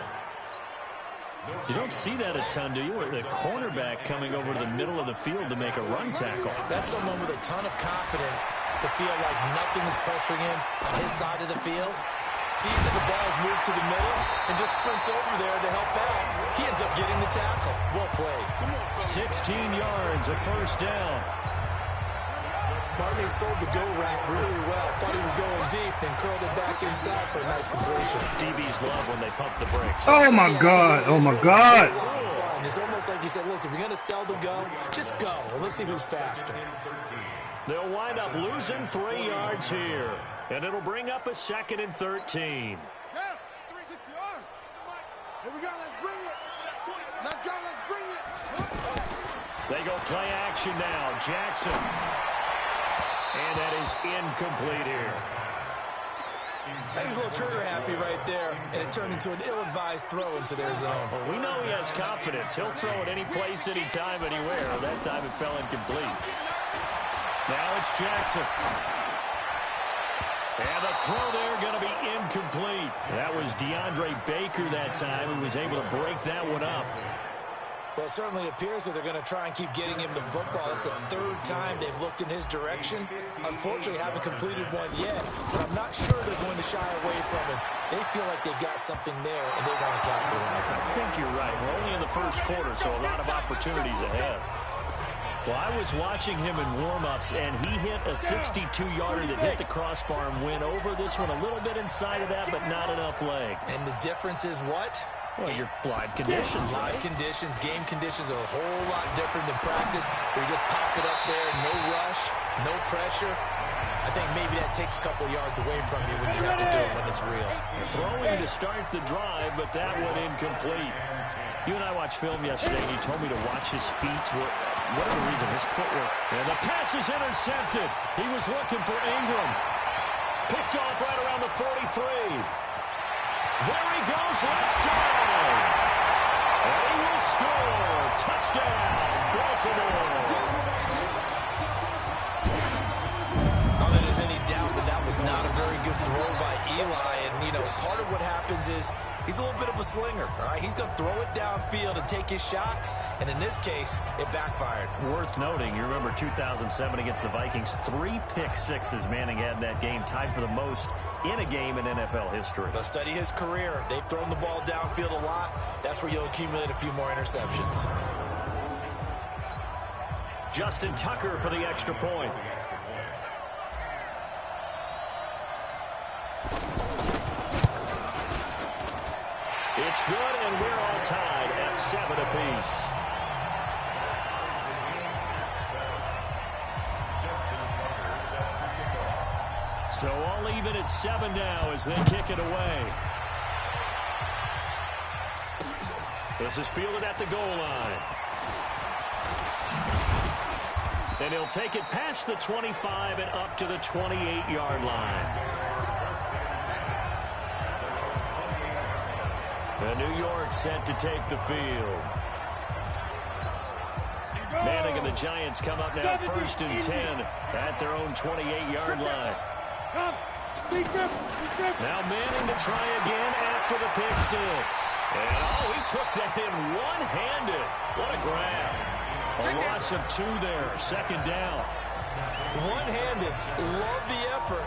You don't see that a ton, do you? The cornerback coming over to the middle of the field to make a run tackle. That's someone with a ton of confidence to feel like nothing is pressuring him on his side of the field. Sees that the ball is moved to the middle and just sprints over there to help out. He ends up getting the tackle. Well played. 16 yards, a first down. Barney sold the go route really well. Thought he was going deep, then curled it back inside for a nice completion. DBs love when they pump the brakes. Oh my God! Oh my God! It's almost like he said, listen, if you're going to sell the go, just go. Well, let's see who's faster. They'll wind up losing 3 yards here. And it'll bring up a second and 13. Yeah, 360 on. Here we go, let's bring it. Let's go, let's bring it. They go play action now. Jackson. And that is incomplete here. He's a little trigger happy right there, and it turned into an ill-advised throw into their zone. Well, we know he has confidence. He'll throw it any place, anytime, anywhere. That time it fell incomplete. Now it's Jackson. And the throw there going to be incomplete. That was DeAndre Baker that time who was able to break that one up. Well, it certainly appears that they're going to try and keep getting him the football. It's the third time they've looked in his direction. Unfortunately, haven't completed one yet, but I'm not sure they're going to shy away from it. They feel like they've got something there, and they want to capitalize. I think you're right. We're only in the first quarter, so a lot of opportunities ahead. Well, I was watching him in warm-ups, and he hit a 62-yarder that hit the crossbar and went over. This one a little bit inside of that, but not enough leg. And the difference is what? Well, your live conditions. Live conditions, game conditions are a whole lot different than practice, where you just pop it up there, no rush, no pressure. I think maybe that takes a couple yards away from you when you have to do it when it's real. Throwing to start the drive, but that one incomplete. You and I watched film yesterday, and you told me to watch his feet. Whatever reason, his footwork. And the pass is intercepted. He was looking for Ingram. Picked off right around the 43. There he goes, left side. And he will score. Touchdown, Baltimore. Not that there's any doubt that that was not a very good throw by Eli. And, you know, part of what happens is he's a little bit of a slinger, all right? He's going to throw it downfield and take his shots, and in this case, it backfired. Worth noting, you remember 2007 against the Vikings, 3 pick sixes Manning had in that game, tied for the most in a game in NFL history. But study his career. They've thrown the ball downfield a lot. That's where you'll accumulate a few more interceptions. Justin Tucker for the extra point. It's good, and we're all tied at at 7 apiece. So all even at 7 now as they kick it away. This is fielded at the goal line. And he'll take it past the 25 and up to the 28-yard line. The New York set to take the field. Manning and the Giants come up now 1st and 10 at their own 28-yard line. Now Manning to try again after the pick 6. And, he took that in one-handed. What a grab. A loss of 2 there, 2nd down. One-handed. Love the effort.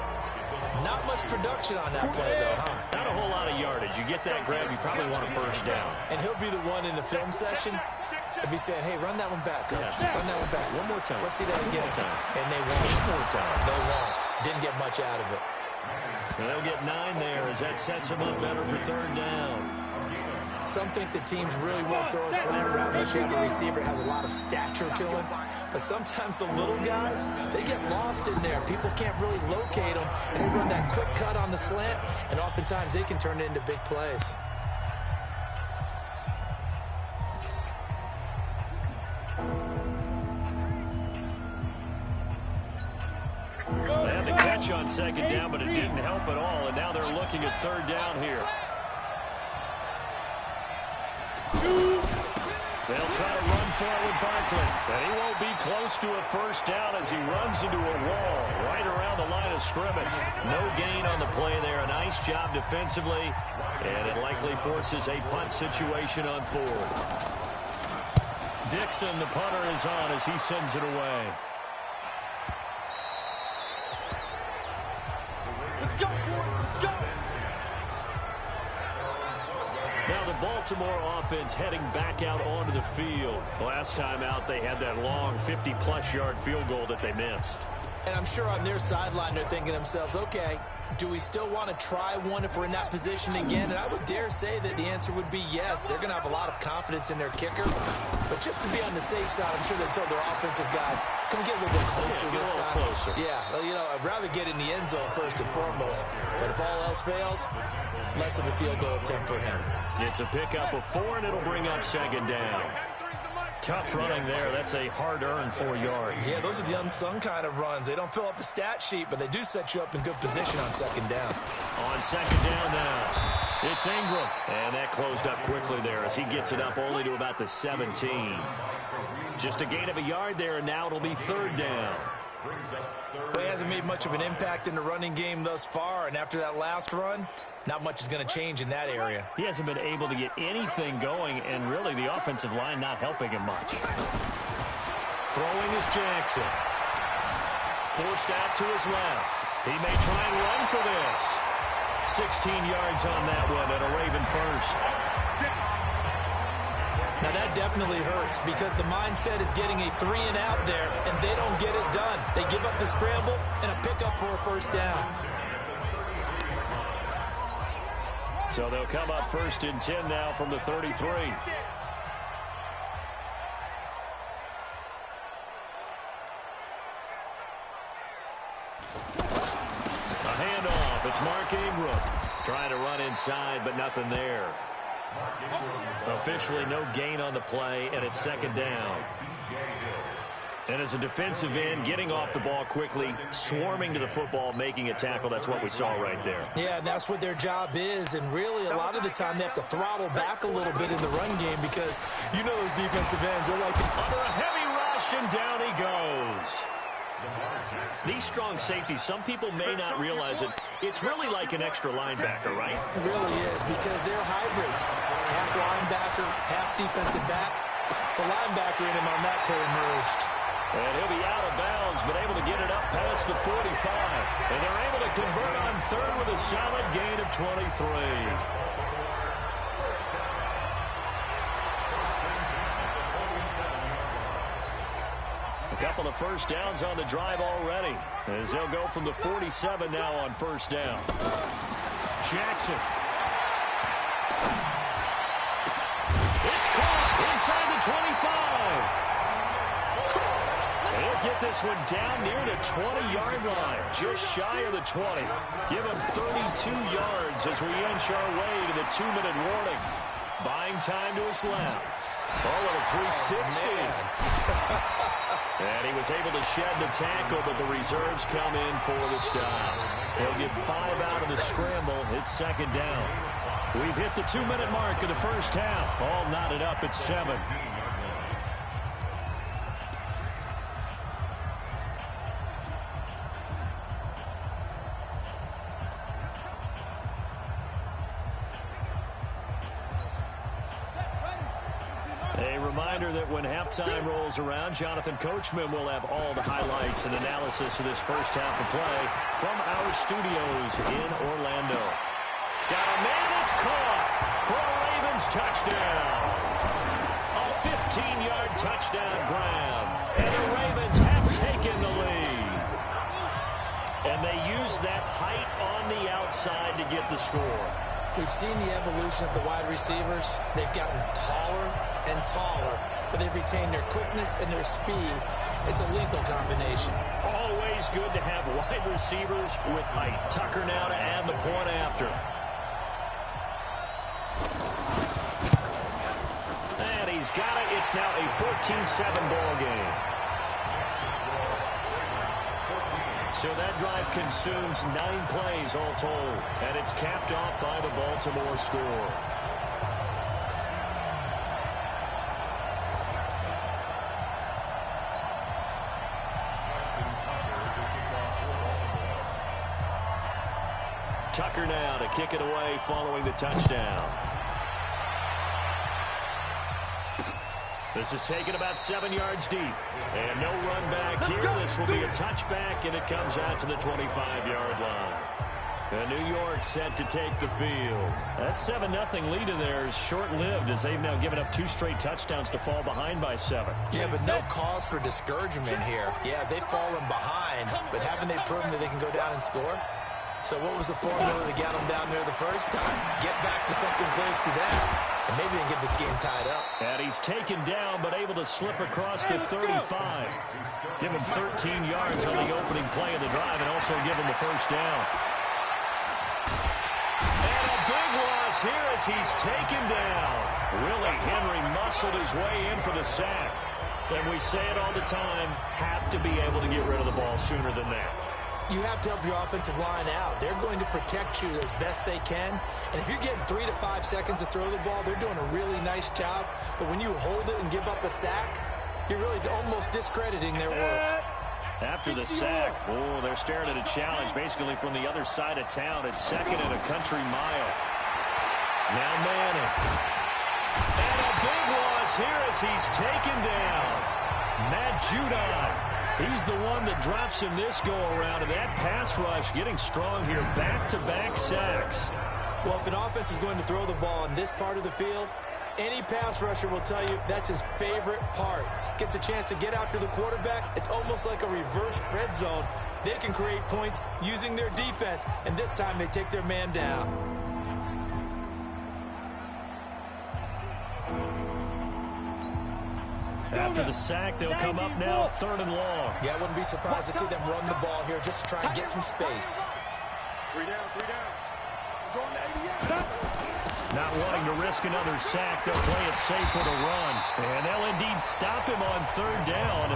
Not much production on that play, though, huh? Not a whole lot of yardage. You get that grab, you probably want a 1st down. And he'll be the one in the film session if he's saying, hey, run that one back, coach. Yeah. Run that one back. One more time. Let's see that again. One more time. And they won't. 8 more times. They won't. Didn't get much out of it. And they'll get 9 there as that sets them up better for 3rd down. Some think the teams really won't throw a slant route unless you have a receiver that has a lot of stature to him. But sometimes the little guys, they get lost in there. People can't really locate them, and they run that quick cut on the slant, and oftentimes they can turn it into big plays. They had the catch on 2nd down, but it didn't help at all, and now they're looking at 3rd down here. They'll try to run for it with Barkley, but he won't be close to a 1st down as he runs into a wall right around the line of scrimmage. No gain on the play there. A nice job defensively, and it likely forces a punt situation on 4th. Dixon, the punter, is on as he sends it away. Let's go, boys. Let's go. Now the Baltimore offense heading back out onto the field. Last time out, they had that long 50-plus yard field goal that they missed. And I'm sure on their sideline they're thinking to themselves, okay, do we still want to try one if we're in that position again? And I would dare say that the answer would be yes. They're going to have a lot of confidence in their kicker. But just to be on the safe side, I'm sure they told their offensive guys, can we get a little bit closer this time? Closer. Yeah, well, I'd rather get in the end zone first and foremost. But if all else fails, less of a field goal attempt for him. It's a pickup of 4, and it'll bring up 2nd down. Tough running there. That's a hard-earned 4 yards. Yeah, those are the unsung kind of runs. They don't fill up the stat sheet, but they do set you up in good position on 2nd down. On 2nd down now, it's Ingram. And that closed up quickly there as he gets it up only to about the 17. Just a gain of a yard there, and now it'll be 3rd down. Well, he hasn't made much of an impact in the running game thus far, and after that last run, not much is going to change in that area. He hasn't been able to get anything going, and really the offensive line not helping him much. Throwing is Jackson. Forced out to his left. He may try and run for this. 16 yards on that one, and a Raven 1st. Now that definitely hurts because the mindset is getting a 3 and out there, and they don't get it done. They give up the scramble and a pickup for a 1st down. So they'll come up 1st and 10 now from the 33. A handoff. It's Mark Ingram trying to run inside, but nothing there. Officially no gain on the play, and it's 2nd down. And as a defensive end, getting off the ball quickly, swarming to the football, making a tackle, that's what we saw right there. Yeah, and that's what their job is, and really a lot of the time they have to throttle back a little bit in the run game because you know those defensive ends are like... Under a heavy rush, and down he goes. These strong safeties, some people may not realize it. It's really like an extra linebacker, right? It really is because they're hybrids. Half linebacker, half defensive back. The linebacker in him on that play emerged. And he'll be out of bounds, but able to get it up past the 45. And they're able to convert on 3rd with a solid gain of 23. A couple of 1st downs on the drive already, as they'll go from the 47 now on 1st down. Jackson. It's caught. 25. They'll get this one down near the 20-yard line, just shy of the 20. Give them 32 yards as we inch our way to the 2-minute warning. Buying time to his left. Oh, and a 360. And he was able to shed the tackle, but the reserves come in for the stop. They'll get 5 out of the scramble. It's second down. We've hit the 2-minute mark of the first half. All knotted up at 7. A reminder that when halftime rolls around, Jonathan Coachman will have all the highlights and analysis of this first half of play from our studios in Orlando. Got a man that's caught for a Ravens touchdown. A 15-yard touchdown grab. And the Ravens have taken the lead. And they use that height on the outside to get the score. We've seen the evolution of the wide receivers. They've gotten taller and taller, but they've retained their quickness and their speed. It's a lethal combination. Always good to have wide receivers with height. Tucker now to add the point after. And he's got it. It's now a 14-7 ball game. So that drive consumes 9 plays all told, and it's capped off by the Baltimore score. Tucker now to kick it away following the touchdown. This is taken about 7 yards deep. And no run back here. This will be a touchback, and it comes out to the 25-yard line. And New York set to take the field. That 7-0 lead of theirs short-lived as they've now given up 2 straight touchdowns to fall behind by 7. Yeah, but no cause for discouragement here. Yeah, they've fallen behind, but haven't they proven that they can go down and score? So what was the formula to get them down there the first time? Get back to something close to that, and maybe they can get this game tied up. And he's taken down, but able to slip across the 35. Give him 13 yards on the opening play of the drive, and also give him the first down. And a big loss here as he's taken down. Willie Henry muscled his way in for the sack. And we say it all the time, have to be able to get rid of the ball sooner than that. You have to help your offensive line out. They're going to protect you as best they can. And if you're getting 3 to 5 seconds to throw the ball, they're doing a really nice job. But when you hold it and give up a sack, you're really almost discrediting their work. After the sack, oh, they're staring at a challenge basically from the other side of town. It's second and a country mile. Now Manning. And a big loss here as he's taken down. Matt Judon. He's the one that drops him this go-around, and that pass rush getting strong here. Back-to-back sacks. Well, if an offense is going to throw the ball in this part of the field, any pass rusher will tell you that's his favorite part. Gets a chance to get after the quarterback. It's almost like a reverse red zone. They can create points using their defense, and this time they take their man down. After the sack, they'll come up now 3rd and long. Yeah, I wouldn't be surprised to see them run the ball here just to try and get some space. 3 down, 3 down. Going to 88. Not wanting to risk another sack, they'll play it safe with a run. And they'll indeed stop him on 3rd down.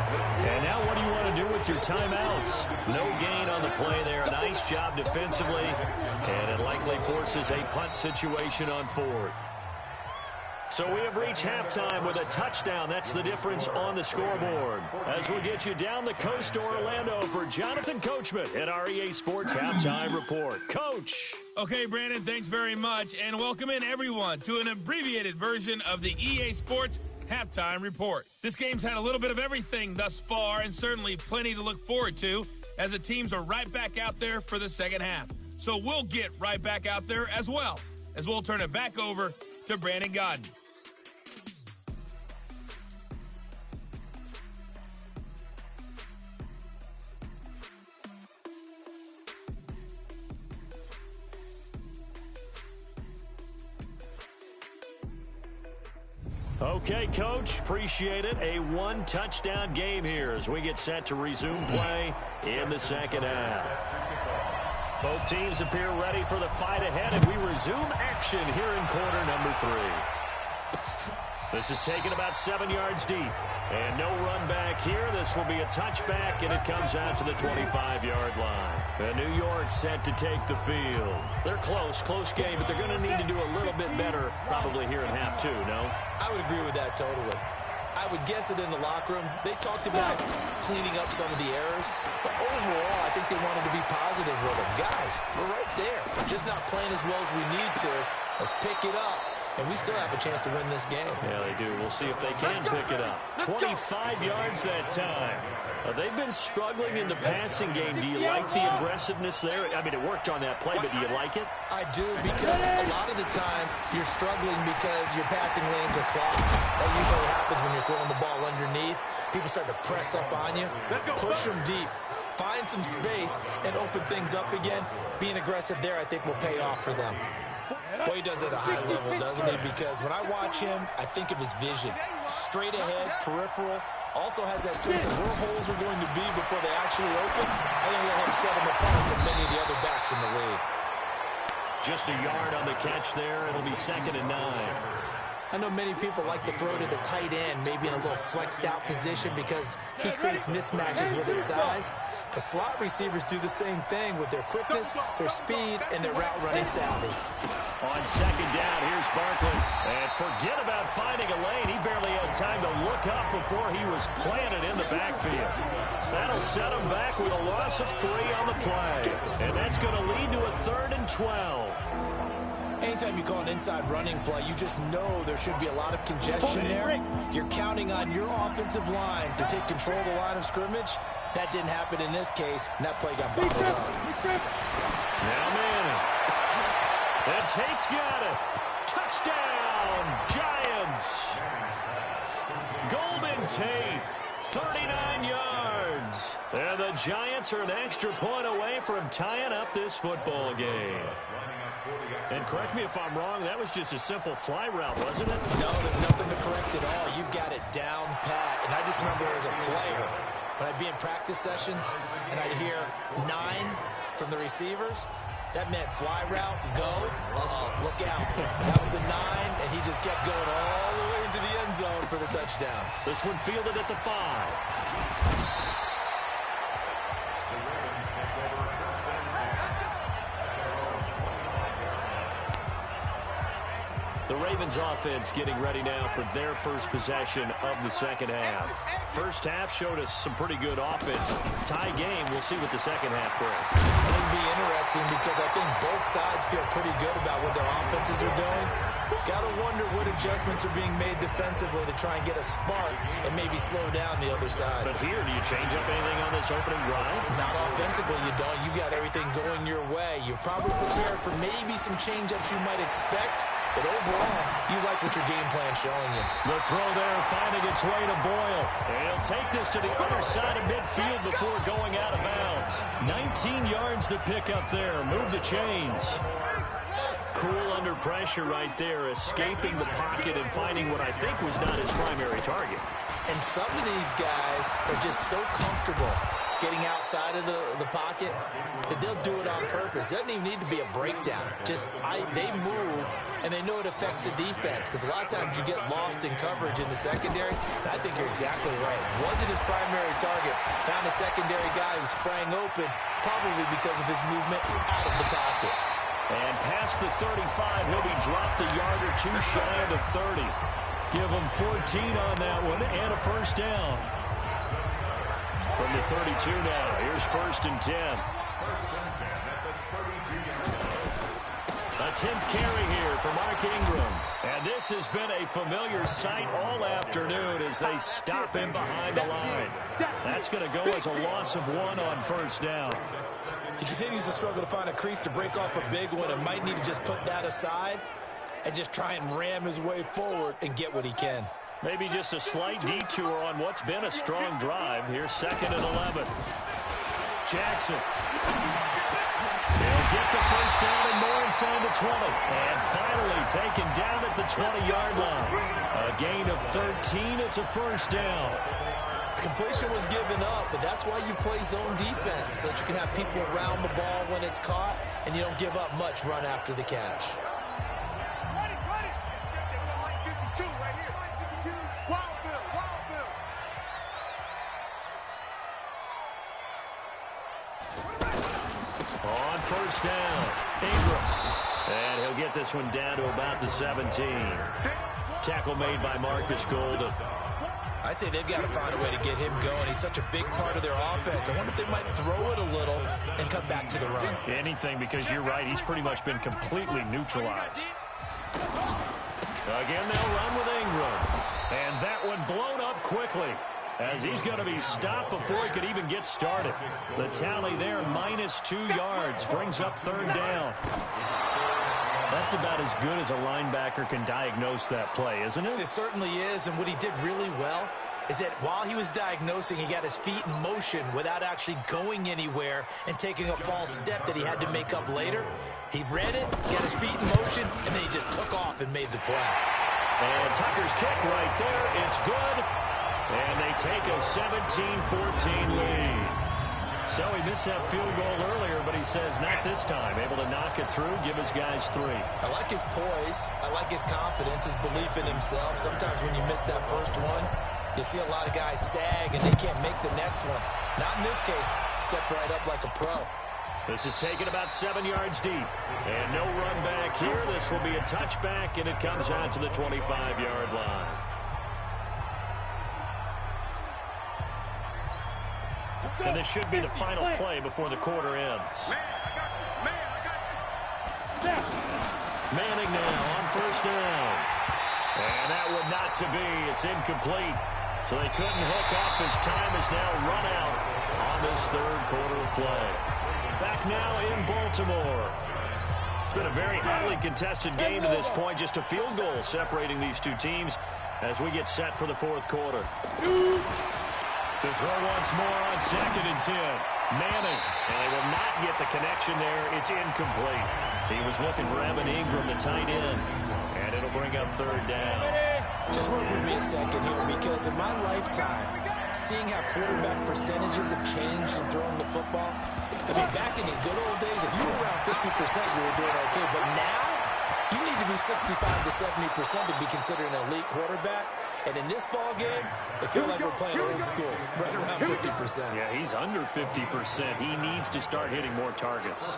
And now what do you want to do with your timeouts? No gain on the play there. Nice job defensively. And it likely forces a punt situation on 4th. So we have reached halftime with a touchdown. That's the difference on the scoreboard. As we'll get you down the coast to Orlando for Jonathan Coachman at our EA Sports Halftime Report. Coach. Okay, Brandon, thanks very much. And welcome in, everyone, to an abbreviated version of the EA Sports Halftime Report. This game's had a little bit of everything thus far, and certainly plenty to look forward to, as the teams are right back out there for the second half. So we'll get right back out there as well, as we'll turn it back over to Brandon Godden. Okay, Coach, appreciate it. A one-touchdown game here as we get set to resume play in the second half. Both teams appear ready for the fight ahead, and we resume action here in quarter number 3. This is taken about 7 yards deep. And no run back here. This will be a touchback, and it comes out to the 25-yard line. And New York set to take the field. They're close game, but they're going to need to do a little bit better probably here in half 2, no? I would agree with that totally. I would guess it in the locker room. They talked about cleaning up some of the errors, but overall, I think they wanted to be positive with them. Guys, we're right there. We're just not playing as well as we need to. Let's pick it up. And we still have a chance to win this game. Yeah, they do. We'll see if they can pick it up. 25 yards that time. They've been struggling in the passing game. Do you like the aggressiveness there? I mean, it worked on that play, but do you like it? I do, because a lot of the time you're struggling because your passing lanes are clogged. That usually happens when you're throwing the ball underneath. People start to press up on you. Push them deep. Find some space and open things up again. Being aggressive there, I think, will pay off for them. Boy, he does it at a high level, doesn't he? Because when I watch him, I think of his vision. Straight ahead, peripheral. Also has that sense of where holes are going to be before they actually open. I think that'll help set him apart from many of the other backs in the league. Just a yard on the catch there. It'll be 2nd and 9. I know many people like to throw to the tight end, maybe in a little flexed out position because he creates mismatches with his size. The slot receivers do the same thing with their quickness, their speed, and their route running savvy. On 2nd down, here's Barkley. And forget about finding a lane. He barely had time to look up before he was planted in the backfield. That'll set him back with a loss of 3 on the play. And that's going to lead to a 3rd and 12. Anytime you call an inside running play, you just know there should be a lot of congestion there. You're counting on your offensive line to take control of the line of scrimmage. That didn't happen in this case, and that play got bottled up. Now Manning. And Tate's got it. Touchdown, Giants. Golden Tate, 39 yards. And the Giants are an extra point away from tying up this football game. And correct me if I'm wrong, that was just a simple fly route, wasn't it? No, there's nothing to correct at all. You've got it down pat. And I just remember as a player, when I'd be in practice sessions and I'd hear 9 from the receivers, that meant fly route, go, look out. That was the 9, and he just kept going all the way into the end zone for the touchdown. This one fielded at the 5. The Ravens offense getting ready now for their first possession of the second half. First half showed us some pretty good offense. Tie game, we'll see what the second half brings. It'll be interesting because I think both sides feel pretty good about what their offenses are doing. Got to wonder what adjustments are being made defensively to try and get a spark and maybe slow down the other side. But here, do you change up anything on this opening drive? Not offensively, you don't. You got everything going your way. You've probably prepared for maybe some change-ups you might expect. But overall, you like what your game plan's showing you. The throw there finding its way to Boyle. And he'll take this to the other side of midfield before going out of bounds. 19 yards to pick up there. Move the chains. Cool under pressure right there, escaping the pocket and finding what I think was not his primary target. And some of these guys are just so comfortable getting outside of the pocket that they'll do it on purpose. It doesn't even need to be a breakdown. They move, and they know it affects the defense because a lot of times you get lost in coverage in the secondary, and I think you're exactly right. Wasn't his primary target. Found a secondary guy who sprang open, probably because of his movement out of the pocket. And past the 35, he'll be dropped a yard or two shy of the 30. Give him 14 on that one and a first down. From the 32 now, here's 1st and 10. A 10th carry here for Mark Ingram. And this has been a familiar sight all afternoon as they stop him behind the line. That's going to go as a loss of 1 on 1st down. He continues to struggle to find a crease to break off a big one and might need to just put that aside and just try and ram his way forward and get what he can. Maybe just a slight detour on what's been a strong drive. Here's 2nd and 11. Jackson. He'll get the first down and more inside the 20. And finally taken down at the 20-yard line. A gain of 13. It's a first down. Completion was given up, but that's why you play zone defense, so that you can have people around the ball when it's caught, and you don't give up much run after the catch. Ready. 52 right here. 52. Wild Bill. On first down, Ingram. And he'll get this one down to about the 17. Tackle made by Marcus Golden. I'd say they've got to find a way to get him going. He's such a big part of their offense. I wonder if they might throw it a little and come back to the run. Anything, because you're right. He's pretty much been completely neutralized. Again, they'll run with Ingram. And that one blown up quickly, as he's going to be stopped before he could even get started. The tally there, -2 yards, brings up third down. That's about as good as a linebacker can diagnose that play, isn't it? It certainly is, and what he did really well is that while he was diagnosing, he got his feet in motion without actually going anywhere and taking a false step that he had to make up later. He read it, got his feet in motion, and then he just took off and made the play. And Tucker's kick right there. It's good. And they take a 17-14 lead. So he missed that field goal earlier, but he says not this time. Able to knock it through, give his guys 3. I like his poise. I like his confidence, his belief in himself. Sometimes when you miss that first one, you see a lot of guys sag and they can't make the next one. Not in this case. Stepped right up like a pro. This is taken about 7 yards deep. And no run back here. This will be a touchback, and it comes out to the 25-yard line. And this should be the final play before the quarter ends. Manning now on first down. And that one not to be. It's incomplete. So they couldn't hook up as time is now run out on this third quarter of play. Back now in Baltimore. It's been a very highly contested game to this point. Just a field goal separating these two teams as we get set for the fourth quarter. To throw once more on 2nd and 10. Manning. And they will not get the connection there. It's incomplete. He was looking for Evan Ingram, the tight end. And it'll bring up third down. Just work with me a second here, because in my lifetime, seeing how quarterback percentages have changed in throwing the football, I mean, back in the good old days, if you were around 50%, you were doing okay. But now, you need to be 65 to 70% to be considered an elite quarterback. And in this ball game, I feel like we're playing old school, right around 50%. Yeah, he's under 50%. He needs to start hitting more targets.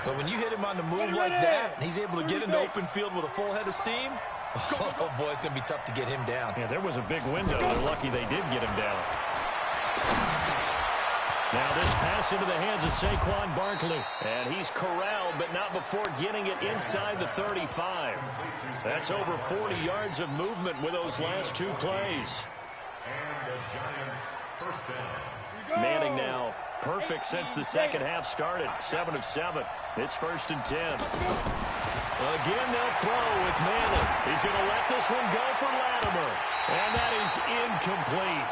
But when you hit him on the move like that, and he's able to get into open field with a full head of steam, oh boy, it's going to be tough to get him down. Yeah, there was a big window. They're lucky they did get him down. Now this pass into the hands of Saquon Barkley. And he's corralled, but not before getting it inside the 35. That's over 40 yards of movement with those last 2 plays. And the Giants first down. Manning now perfect since the second half started. 7 of 7. It's 1st and 10. Again, they'll throw with Manning. He's going to let this one go for Latimer. And that is incomplete.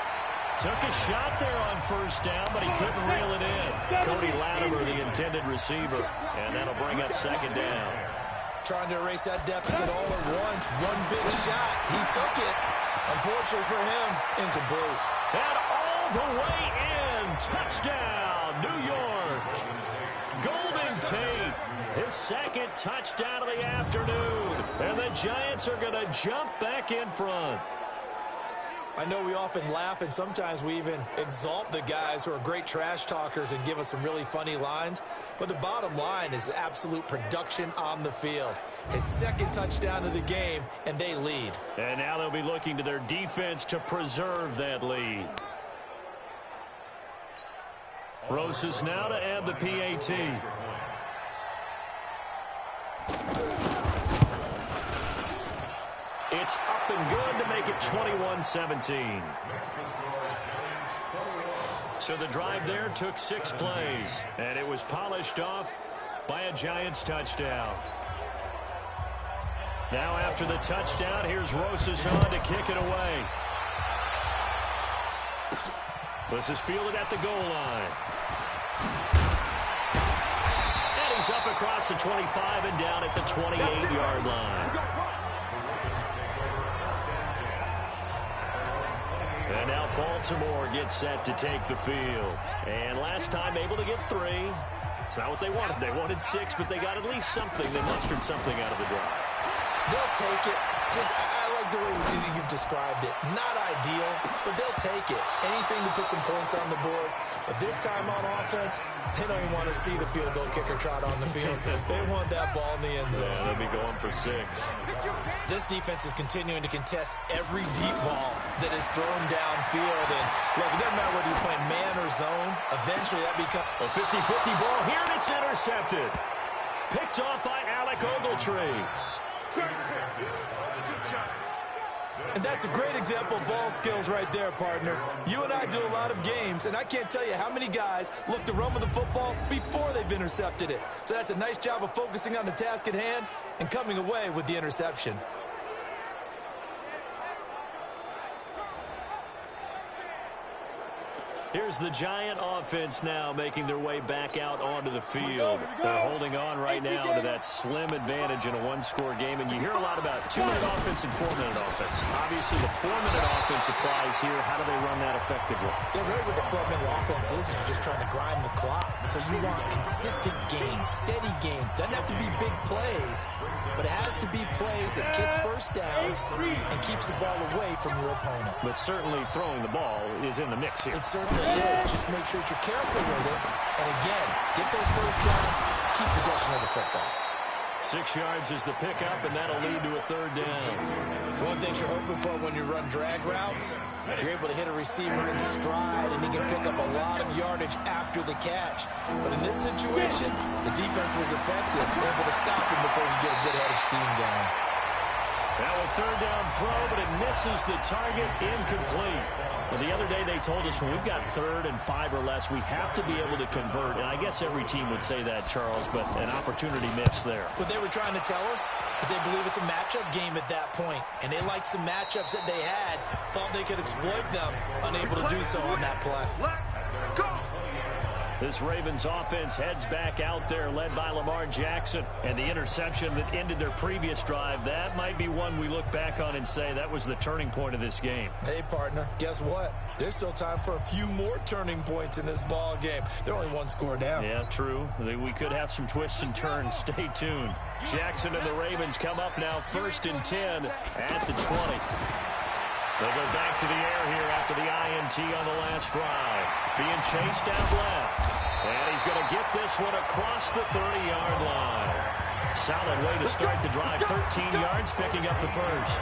Took a shot there on first down, but he couldn't reel it in. Cody Latimer, the intended receiver. And that'll bring up 2nd down. Trying to erase that deficit all at once. One big shot. He took it. Unfortunately for him, incomplete. And all the way in. Touchdown, New York. Golden Tate, his 2nd touchdown of the afternoon. And the Giants are going to jump back in front. I know we often laugh, and sometimes we even exalt the guys who are great trash talkers and give us some really funny lines. But the bottom line is absolute production on the field. His 2nd touchdown of the game, and they lead. And now they'll be looking to their defense to preserve that lead. Rosas now to add the PAT. It's up and good to make it 21-17. So the drive there took 6 plays, and it was polished off by a Giants touchdown. Now after the touchdown, here's Rosas on to kick it away. This is fielded at the goal line. And he is up across the 25 and down at the 28-yard line. And now Baltimore gets set to take the field. And last time able to get 3. It's not what they wanted. They wanted 6, but they got at least something. They mustered something out of the drive. They'll take it. I like the way you've described it. Not ideal, but they'll take it. Anything to put some points on the board. But this time on offense, they don't even want to see the field goal kicker trot on the field. They want that ball in the end zone. Yeah, they'll be going for 6. This defense is continuing to contest every deep ball that is thrown downfield. And look, it doesn't matter whether you're playing man or zone. Eventually, that becomes a 50-50 ball here, and it's intercepted. Picked off by Alec Ogletree. And that's a great example of ball skills right there, partner. You and I do a lot of games, and I can't tell you how many guys look to run with the football before they've intercepted it. So that's a nice job of focusing on the task at hand and coming away with the interception. Here's the Giant offense now making their way back out onto the field. They're holding on right now to that slim advantage in a one-score game. And you hear a lot about 2-minute offense and 4-minute offense. Obviously, the 4-minute offense applies here. How do they run that effectively? Yeah, really what the 4-minute offense is just trying to grind the clock. So you want consistent gains, steady gains. Doesn't have to be big plays, but it has to be plays that gets first downs and keeps the ball away from your opponent. But certainly throwing the ball is in the mix here. It certainly is. Just make sure that you're careful with it. And again, get those first downs, keep possession of the football. 6 yards is the pickup, and that'll lead to a 3rd down. One thing you're hoping for when you run drag routes, you're able to hit a receiver in stride, and he can pick up a lot of yardage after the catch. But in this situation, the defense was effective, able to stop him before you get a good head of steam going. Now a 3rd down throw, but it misses the target, incomplete. Well, the other day they told us when we've got 3rd and 5 or less, we have to be able to convert. And I guess every team would say that, Charles, but an opportunity missed there. What they were trying to tell us is they believe it's a matchup game at that point. And they liked some matchups that they had, thought they could exploit them, unable to do so on that play. Let's go! This Ravens offense heads back out there, led by Lamar Jackson. And the interception that ended their previous drive, that might be one we look back on and say that was the turning point of this game. Hey, partner, guess what? There's still time for a few more turning points in this ball game. They're only 1 score down. Yeah, true. We could have some twists and turns. Stay tuned. Jackson and the Ravens come up now 1st and 10 at the 20. They'll go back to the air here after the INT on the last drive. Being chased out left. And he's going to get this one across the 30-yard line. Solid way to start the drive. 13 yards, picking up the 1st.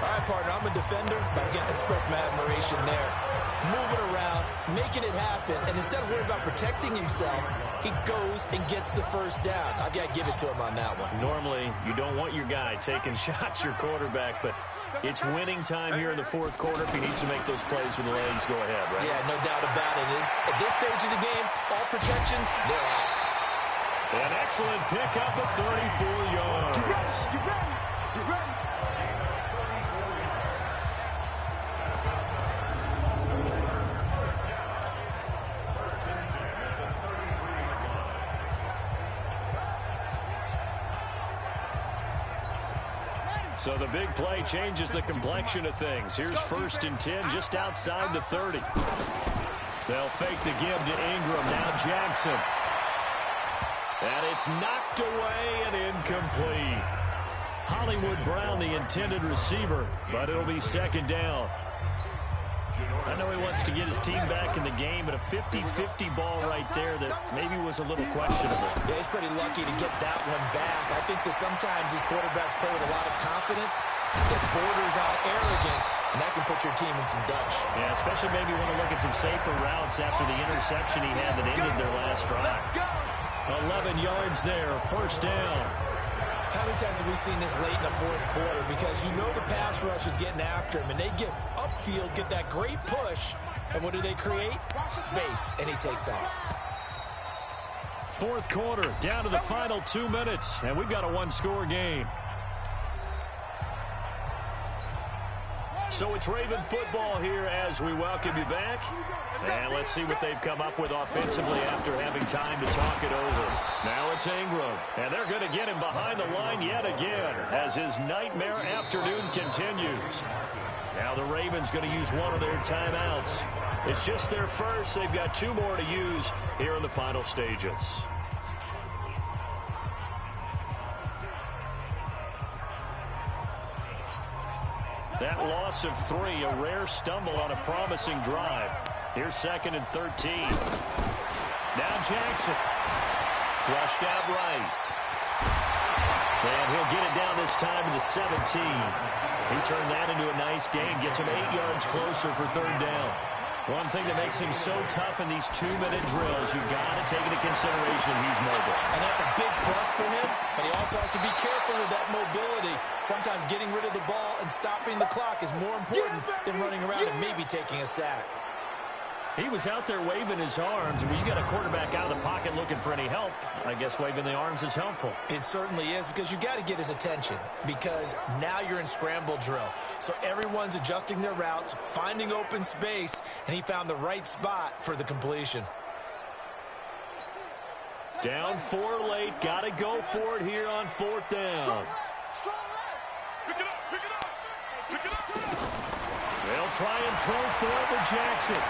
All right, partner, I'm a defender, but I've got to express my admiration there. Moving around, making it happen, and instead of worrying about protecting himself, he goes and gets the 1st down. I've got to give it to him on that one. Normally, you don't want your guy taking shots, your quarterback, but it's winning time here in the 4th quarter. If he needs to make those plays with the legs, go ahead, right? Yeah, no doubt about it. At this stage of the game, all protections, they're off. An excellent pickup of 34 yards. You ready? You ready? You ready? So the big play changes the complexion of things. Here's 1st and 10 just outside the 30. They'll fake the give to Ingram. Now Jackson. And it's knocked away and incomplete. Hollywood Brown, the intended receiver, but it'll be 2nd down. I know he wants to get his team back in the game, but a 50-50 ball right there that maybe was a little questionable. Yeah, he's pretty lucky to get that one back. I think that sometimes these quarterbacks play with a lot of confidence that borders on arrogance, and that can put your team in some Dutch. Yeah, especially maybe want to look at some safer routes after the interception he had that ended their last drive. 11 yards there, 1st down. How many times have we seen this late in the 4th quarter? Because you know the pass rush is getting after him, and they get upfield, get that great push, and what do they create? Space, and he takes off. 4th quarter, down to the final 2 minutes, and we've got a 1-score game. So it's Raven football here as we welcome you back. And let's see what they've come up with offensively after having time to talk it over. Now it's Ingram. And they're going to get him behind the line yet again as his nightmare afternoon continues. Now the Ravens going to use one of their timeouts. It's just their first. They've got 2 more to use here in the final stages. That loss of 3, a rare stumble on a promising drive. Here's 2nd and 13. Now Jackson. Flushed out right. And he'll get it down this time to the 17. He turned that into a nice gain. Gets him 8 yards closer for 3rd down. One thing that makes him so tough in these 2-minute drills, you've got to take into consideration he's mobile. And that's a big plus for him, but he also has to be careful with that mobility. Sometimes getting rid of the ball and stopping the clock is more important than running around and maybe taking a sack. He was out there waving his arms. When you got a quarterback out of the pocket looking for any help, I guess waving the arms is helpful. It certainly is, because you got to get his attention, because now you're in scramble drill. So everyone's adjusting their routes, finding open space, and he found the right spot for the completion. Down 4 late. Got to go for it here on 4th down. They'll try and throw for it with Jackson.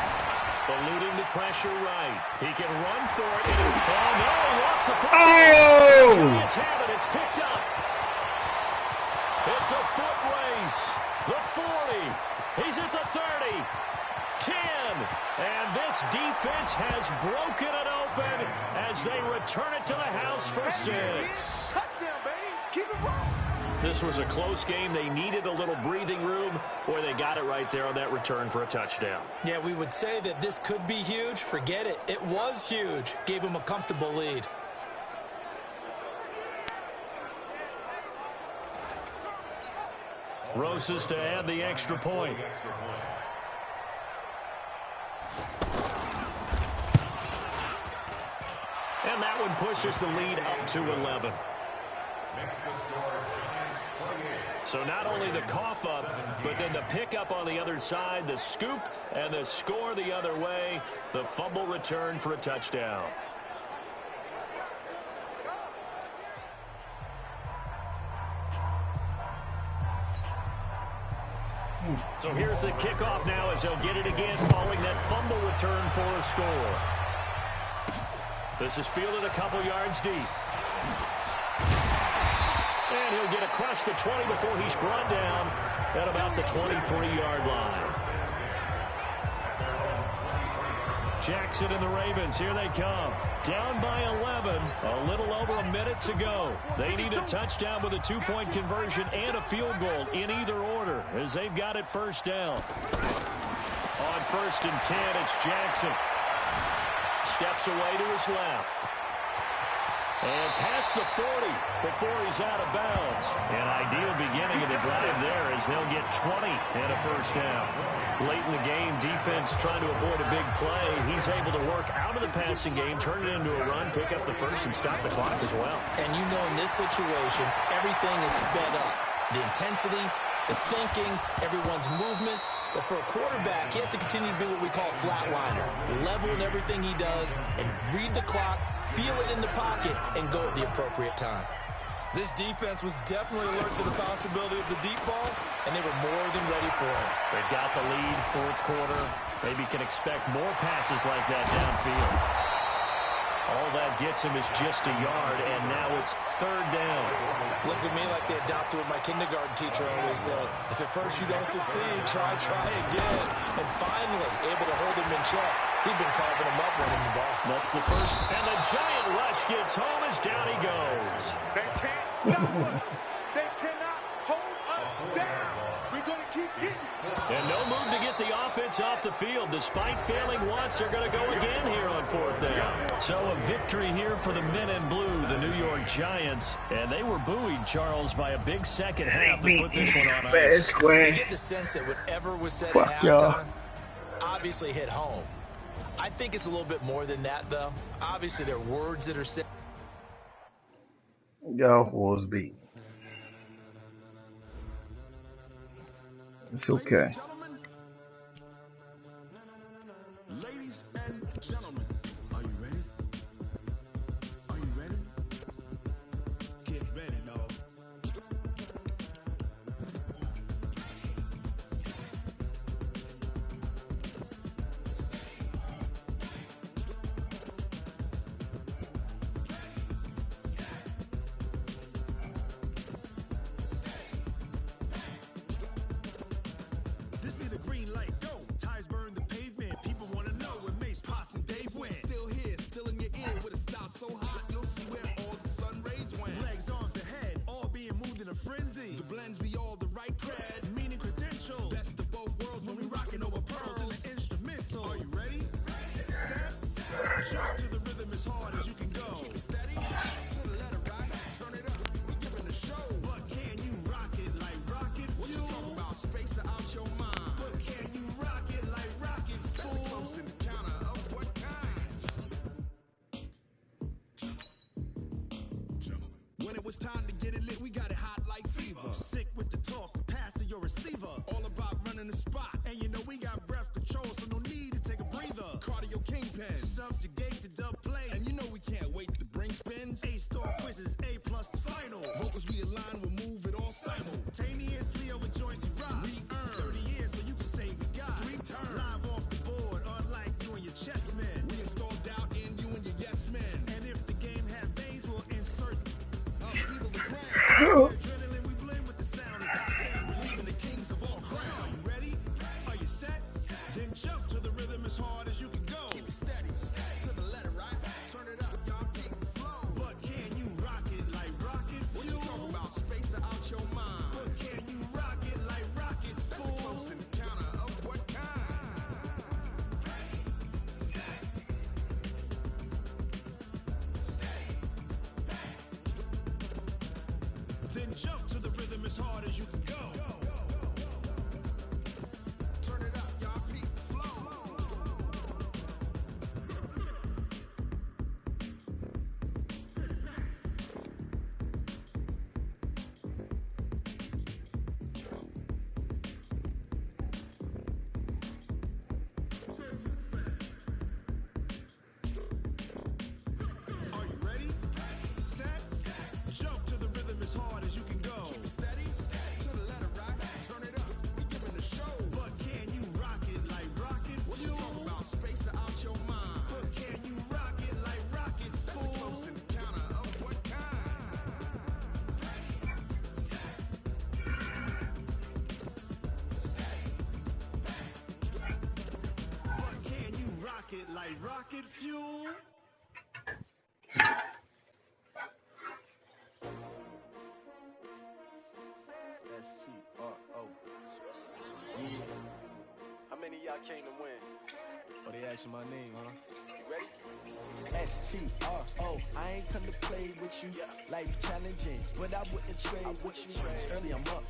Eluding the pressure right. He can run for it. Oh, no, he lost the football. Oh! Giants have it. It's picked up. It's a foot race. The 40. He's at the 30. 10. And this defense has broken it open as they return it to the house for 6. Touchdown, baby. Keep it rolling. This was a close game. They needed a little breathing room, or they got it right there on that return for a touchdown. Yeah, we would say that this could be huge. Forget it. It was huge. Gave him a comfortable lead. Roses to add the extra point. And that one pushes the lead up to 11. So not only the cough up, but then the pickup on the other side, the scoop, and the score the other way. The fumble return for a touchdown. So here's the kickoff now as they'll get it again following that fumble return for a score. This is fielded a couple yards deep. And he'll get across the 20 before he's brought down at about the 23-yard line. Jackson and the Ravens, here they come. Down by 11, a little over a minute to go. They need a touchdown with a 2-point conversion and a field goal in either order as they've got it 1st down. On 1st and 10, it's Jackson. Steps away to his left. And past the 40 before he's out of bounds. An ideal beginning of the drive there as they'll get 20 and a 1st down. Late in the game, defense trying to avoid a big play. He's able to work out of the passing game, turn it into a run, pick up the 1st, and stop the clock as well. And you know in this situation, everything is sped up. The intensity, the thinking, everyone's movements. But for a quarterback, he has to continue to be what we call a flatliner. Level in everything he does and read the clock, feel it in the pocket, and go at the appropriate time. This defense was definitely alert to the possibility of the deep ball, and they were more than ready for it. They've got the lead, 4th quarter. Maybe can expect more passes like that downfield. All that gets him is just a yard, and now it's 3rd down. Looked at me like they adopted what my kindergarten teacher always said. If at first you don't succeed, try again. And finally, able to hold him in check. He'd been carving him up running the ball. That's the 1st, and the giant rush gets home as down he goes. They can't stop us. They cannot hold us down. We're going to keep getting. And no move to get the offense off the field. Despite failing once, they're going to go again here on 4th down. So a victory here for the men in blue, the New York Giants. And they were buoyed, Charles, by a big second half to put this one on ice. So you get the sense that whatever was said at halftime obviously hit home. I think it's a little bit more than that, though. Obviously, there are words that are said. Y'all was beat. It's okay. Ladies and gentlemen, are you ready? Are you ready? Get ready, dog. This be the green light, go. Tires burn the pavement. People want to know where Mace, Posse, and Dave went. Still here, still in your ear with a style so hot, you'll see where all the sun rays went. Legs, arms, and head, all being moved in a frenzy. The blends be all the right cred, meaning credentials. Best of both worlds when we rocking over pearls in the instrumental. Are you ready? Set, jump to the rhythm as hard as you can go. Keep it steady, to the letter right, turn it up. We're giving a show. But can you rock it like rocket fuel? What you talking about? Space out your mind. But can you rock it like rockets, fool? That's a close encounter of what kind? When it was time to get it lit, we got it hot like fever. Sick with the talk, the pass of your receiver. All about running the spot. And you know we got breath control, so no need to take a breather. Cardio kingpin, subjugate the dub play. And you know we can't wait to bring spins. A-star quizzes, A+ the final. Vocals we align, we'll move it all simultaneously over joints you rock. We earn 30 years, so you can say we got 3 turns. Live off the board, unlike you and your chess men. We installed doubt in you and your yes men. And if the game had veins, we'll insert people to ground. Adrenaline, we blend with the sound. Is out there, we're leaving the kings of all crowns. Are you ready? Are you set? Then jump to the rhythm as hard as you can go. Keep it steady, to the letter right. Turn it up, y'all keep the flow. But can you rock it like rocket fuel? What you talking about? Space out your mind. But can you rock it like rockets, fool? That's a close encounter of what kind? Then jump to the rhythm as hard as you can go. Turn it up, y'all keep the flow. Are you ready? Set, jump to the rhythm as hard as you can go. Keep it steady, to the letter right. Turn it up, we giving a show. But can you rock it like rocket fuel? What you talking about? Space out your mind. But can you rock it like rockets, fool? That's a close encounter of what kind? But can you rock it like rocket fuel? STRO. How many of y'all came to win? Oh, they asking my name, huh? You ready? STRO, I ain't come to play with you. Life challenging, but I wouldn't trade with you. It's early, I'm up.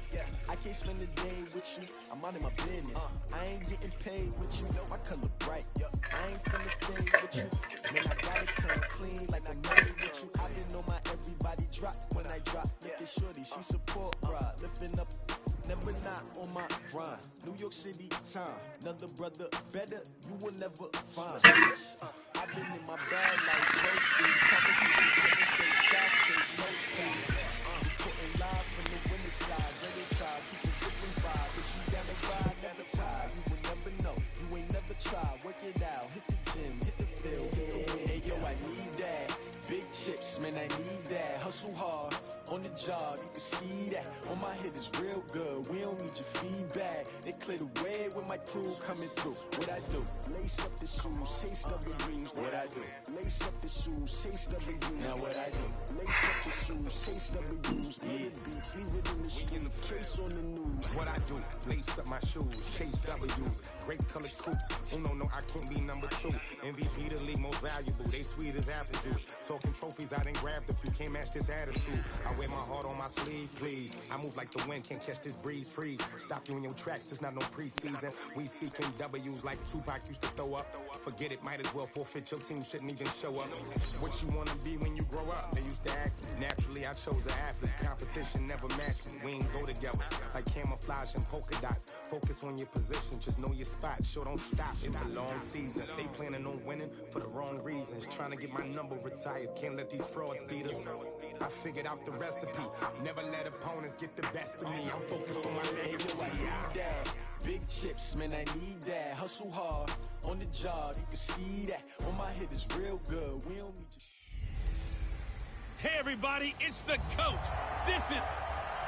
I can't spend the day with you. I'm out of my business. I ain't getting paid with you. My color bright. I ain't finna fade with you. Man, I gotta come clean like I'm married with you. I been on my everybody drop when I drop. Look at shorty, she support ride. Lifting up, never not on my grind. New York City time. Another brother better, you will never find. I've been in my bag like Roasty. Talking to the reporting live from the winter side. Ready try, keep a different vibe. If you down the ride, never tired. You will never know, you ain't never tried. Work it out, hit the gym, hit the field. Hey yo, I need that. Big chips, man, I need that. Hustle hard, on the job, you can see that. On my hit is real good, we don't need your feedback. They clear the way with my crew coming through. What I do? Lace up the shoes, chase double dreams. What I do? Lace up the shoes, chase double dreams. Now what I do? Lace up the shoes, chase double dreams. Yeah, beats, leave it in the street, case on the news. What I do, lace up my shoes, chase W's, great colored coops. Oh no, I can't be number 2. MVP the league most valuable, they sweet as apple juice. Talking trophies, I done grabbed a few, can't match this attitude. I wear my heart on my sleeve, please. I move like the wind, can't catch this breeze, freeze. Stop you in your tracks, there's not no preseason. We seeking W's like Tupac used to throw up. Forget it, might as well forfeit, your team shouldn't even show up. What you wanna be when you grow up? They used to ask me. Naturally, I chose an athlete. Competition never matched me. We ain't go together like camouflage and polka dots. Focus on your position, just know your spot. Sure, don't stop, it's a long season. They planning on winning for the wrong reasons. Trying to get my number retired, can't let these frauds beat us. I figured out the recipe. Never let opponents get the best of me. I'm focused on my legacy. I need that. Big chips, man, I need that. Hustle hard on the job, you can see that. On my head is real good. We don't need you. Hey, everybody, it's the coach. This is...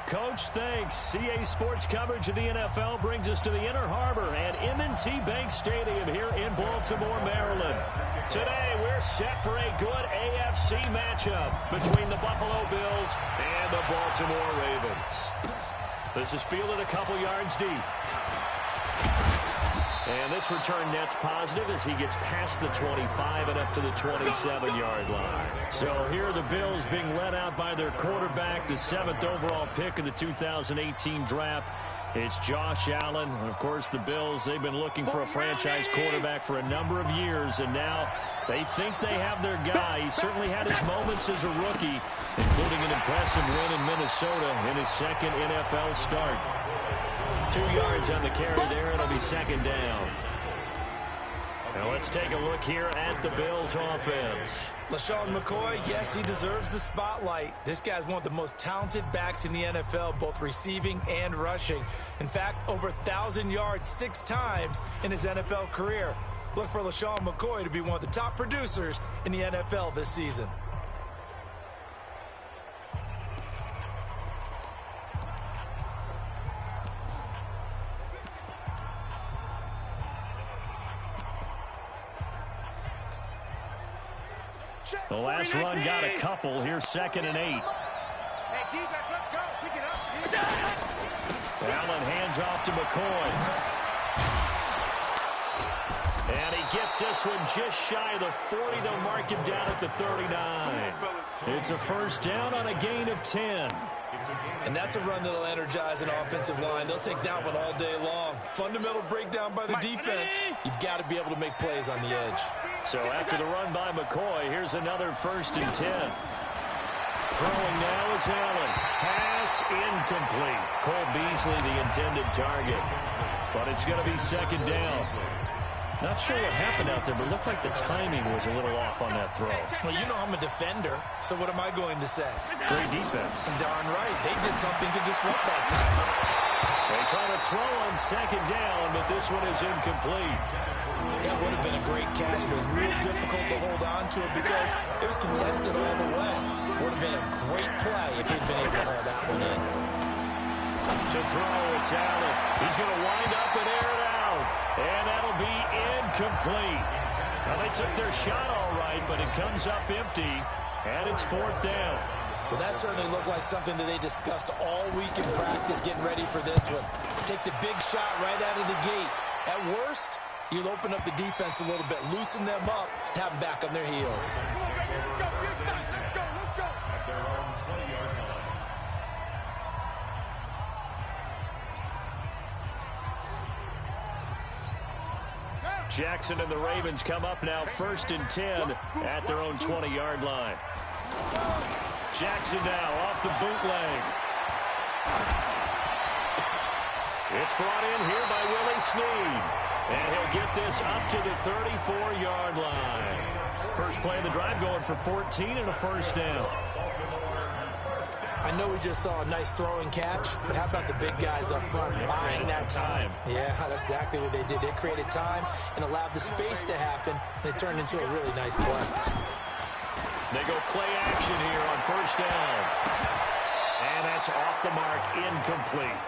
Coach, thanks. CA Sports coverage of the NFL brings us to the Inner Harbor at M&T Bank Stadium here in Baltimore, Maryland. Today, we're set for a good AFC matchup between the Buffalo Bills and the Baltimore Ravens. This is fielded a couple yards deep. And this return net's positive as he gets past the 25 and up to the 27-yard line. So here are the Bills being led out by their quarterback, the 7th overall pick of the 2018 draft. It's Josh Allen. And of course, the Bills, they've been looking for a franchise quarterback for a number of years, and now they think they have their guy. He certainly had his moments as a rookie, including an impressive win in Minnesota in his second NFL start. 2 yards on the carry there. It'll be second down. Now let's take a look here at the Bills offense. LaShawn McCoy, yes, he deserves the spotlight. This guy's one of the most talented backs in the NFL, both receiving and rushing. In fact, over 1,000 yards 6 times in his NFL career. Look for LaShawn McCoy to be one of the top producers in the NFL this season. The last run got a couple. Here's 2nd and 8. Hey, defense, let's go. Pick it up. Allen hands off to McCoy. And he gets this one just shy of the 40. They'll mark him down at the 39. It's a first down on a gain of 10. And that's a run that'll energize an offensive line. They'll take that one all day long. Fundamental breakdown by the defense. You've got to be able to make plays on the edge. So after the run by McCoy, here's another 1st and 10. Throwing now is Allen. Pass incomplete. Cole Beasley the intended target. But it's going to be 2nd down. Not sure what happened out there, but it looked like the timing was a little off on that throw. Well, you know I'm a defender, so what am I going to say? Great defense. Darn right. They did something to disrupt that time. They try to throw on 2nd down, but this one is incomplete. That would have been a great catch, but real difficult to hold on to it because it was contested all the way. Would have been a great play if he'd been able to hold that one in. To throw, it's Allen. He's going to wind up and air it out. And that'll be incomplete. Now, they took their shot all right, but it comes up empty, and it's 4th down. Well, that certainly looked like something that they discussed all week in practice getting ready for this one. Take the big shot right out of the gate. At worst, you'll open up the defense a little bit, loosen them up, have them back on their heels. Jackson and the Ravens come up now 1st and 10 at their own 20-yard line. Jackson now off the bootleg. It's brought in here by Willie Snead. And he'll get this up to the 34-yard line. First play of the drive going for 14 and a first down. I know we just saw a nice throwing catch, but how about the big guys up front buying that time? Yeah, that's exactly what they did. They created time and allowed the space to happen, and it turned into a really nice play. They go play action here on first down. And that's off the mark, incomplete.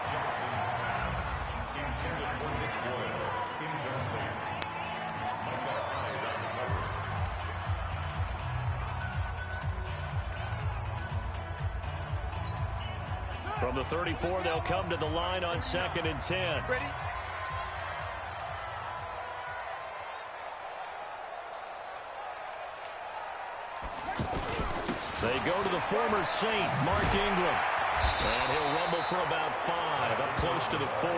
From the 34, they'll come to the line on 2nd and 10. Ready? They go to the former Saint, Mark Ingram. And he'll rumble for about 5, up close to the 40.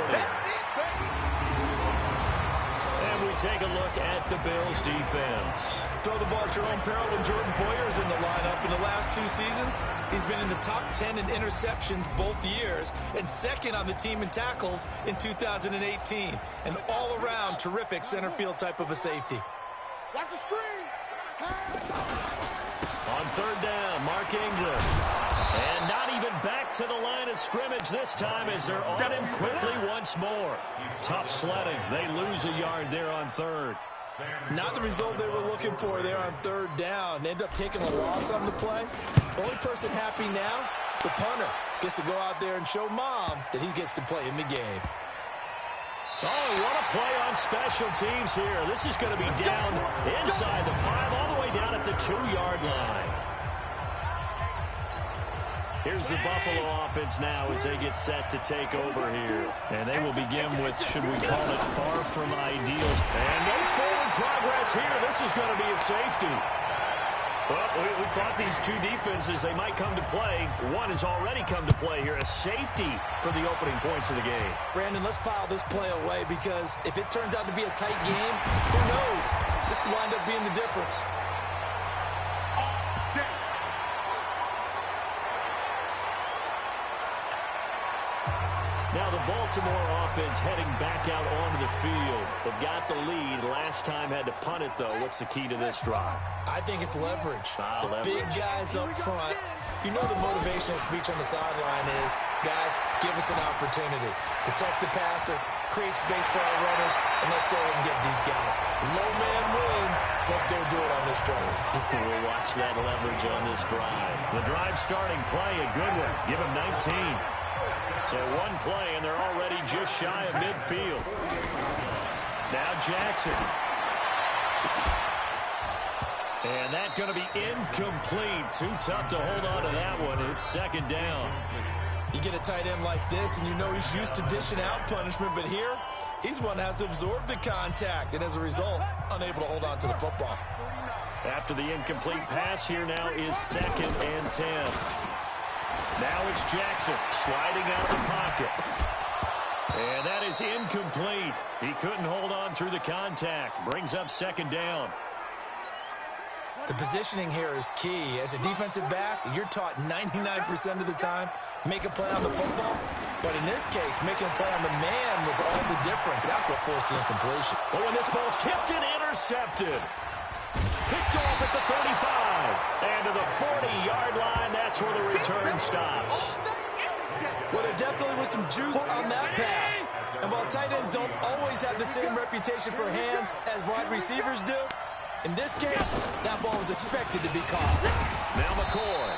And we take a look at the Bills' defense. Throw the ball at your own peril when Jordan Poyer's in the lineup. In the last 2 seasons, he's been in the top 10 in interceptions both years and second on the team in tackles in 2018. An all-around terrific center field type of a safety. Watch the screen. On third down, Mark Ingram. And not even back to the line of scrimmage this time as they're on him quickly once more. Tough sledding. They lose a yard there on third. Not the result they were looking for there on third down. They end up taking a loss on the play. Only person happy now, the punter. Gets to go out there and show Mom that he gets to play in the game. Oh, what a play on special teams here. This is going to be down inside the 5, all the way down at the 2-yard line. Here's the Buffalo offense now as they get set to take over here. And they will begin with, should we call it, far from ideals. And no forward progress here. This is going to be a safety. Well, we thought these two defenses, they might come to play. One has already come to play here, a safety for the opening points of the game. Brandon, let's file this play away because if it turns out to be a tight game, who knows? This could wind up being the difference. Now the Baltimore offense heading back out onto the field. They've got the lead. Last time had to punt it, though. What's the key to this drive? I think it's leverage. Leverage. Big guys up front. You know the motivational speech on the sideline is, guys, give us an opportunity. Protect the passer, create space for our runners, and let's go ahead and get these guys. Low man wins. Let's go do it on this drive. We'll watch that leverage on this drive. The drive starting play, a good one. Give him 19. So one play, and they're already just shy of midfield. Now Jackson. And that's going to be incomplete. Too tough to hold on to that one. It's second down. You get a tight end like this, and you know he's used to dishing out punishment, but here, he's one that has to absorb the contact, and as a result, unable to hold on to the football. After the incomplete pass, here now is 2nd and 10. Now it's Jackson sliding out of the pocket. And that is incomplete. He couldn't hold on through the contact. Brings up second down. The positioning here is key. As a defensive back, you're taught 99% of the time, make a play on the football. But in this case, making a play on the man was all the difference. That's what forced the incompletion. But when this ball's tipped and intercepted. Picked off at the 35. And to the 40-yard line, that's where the return stops. Well, there definitely was some juice on that pass. And while tight ends don't always have the same reputation for hands as wide receivers do, in this case, that ball was expected to be caught. Now McCoy.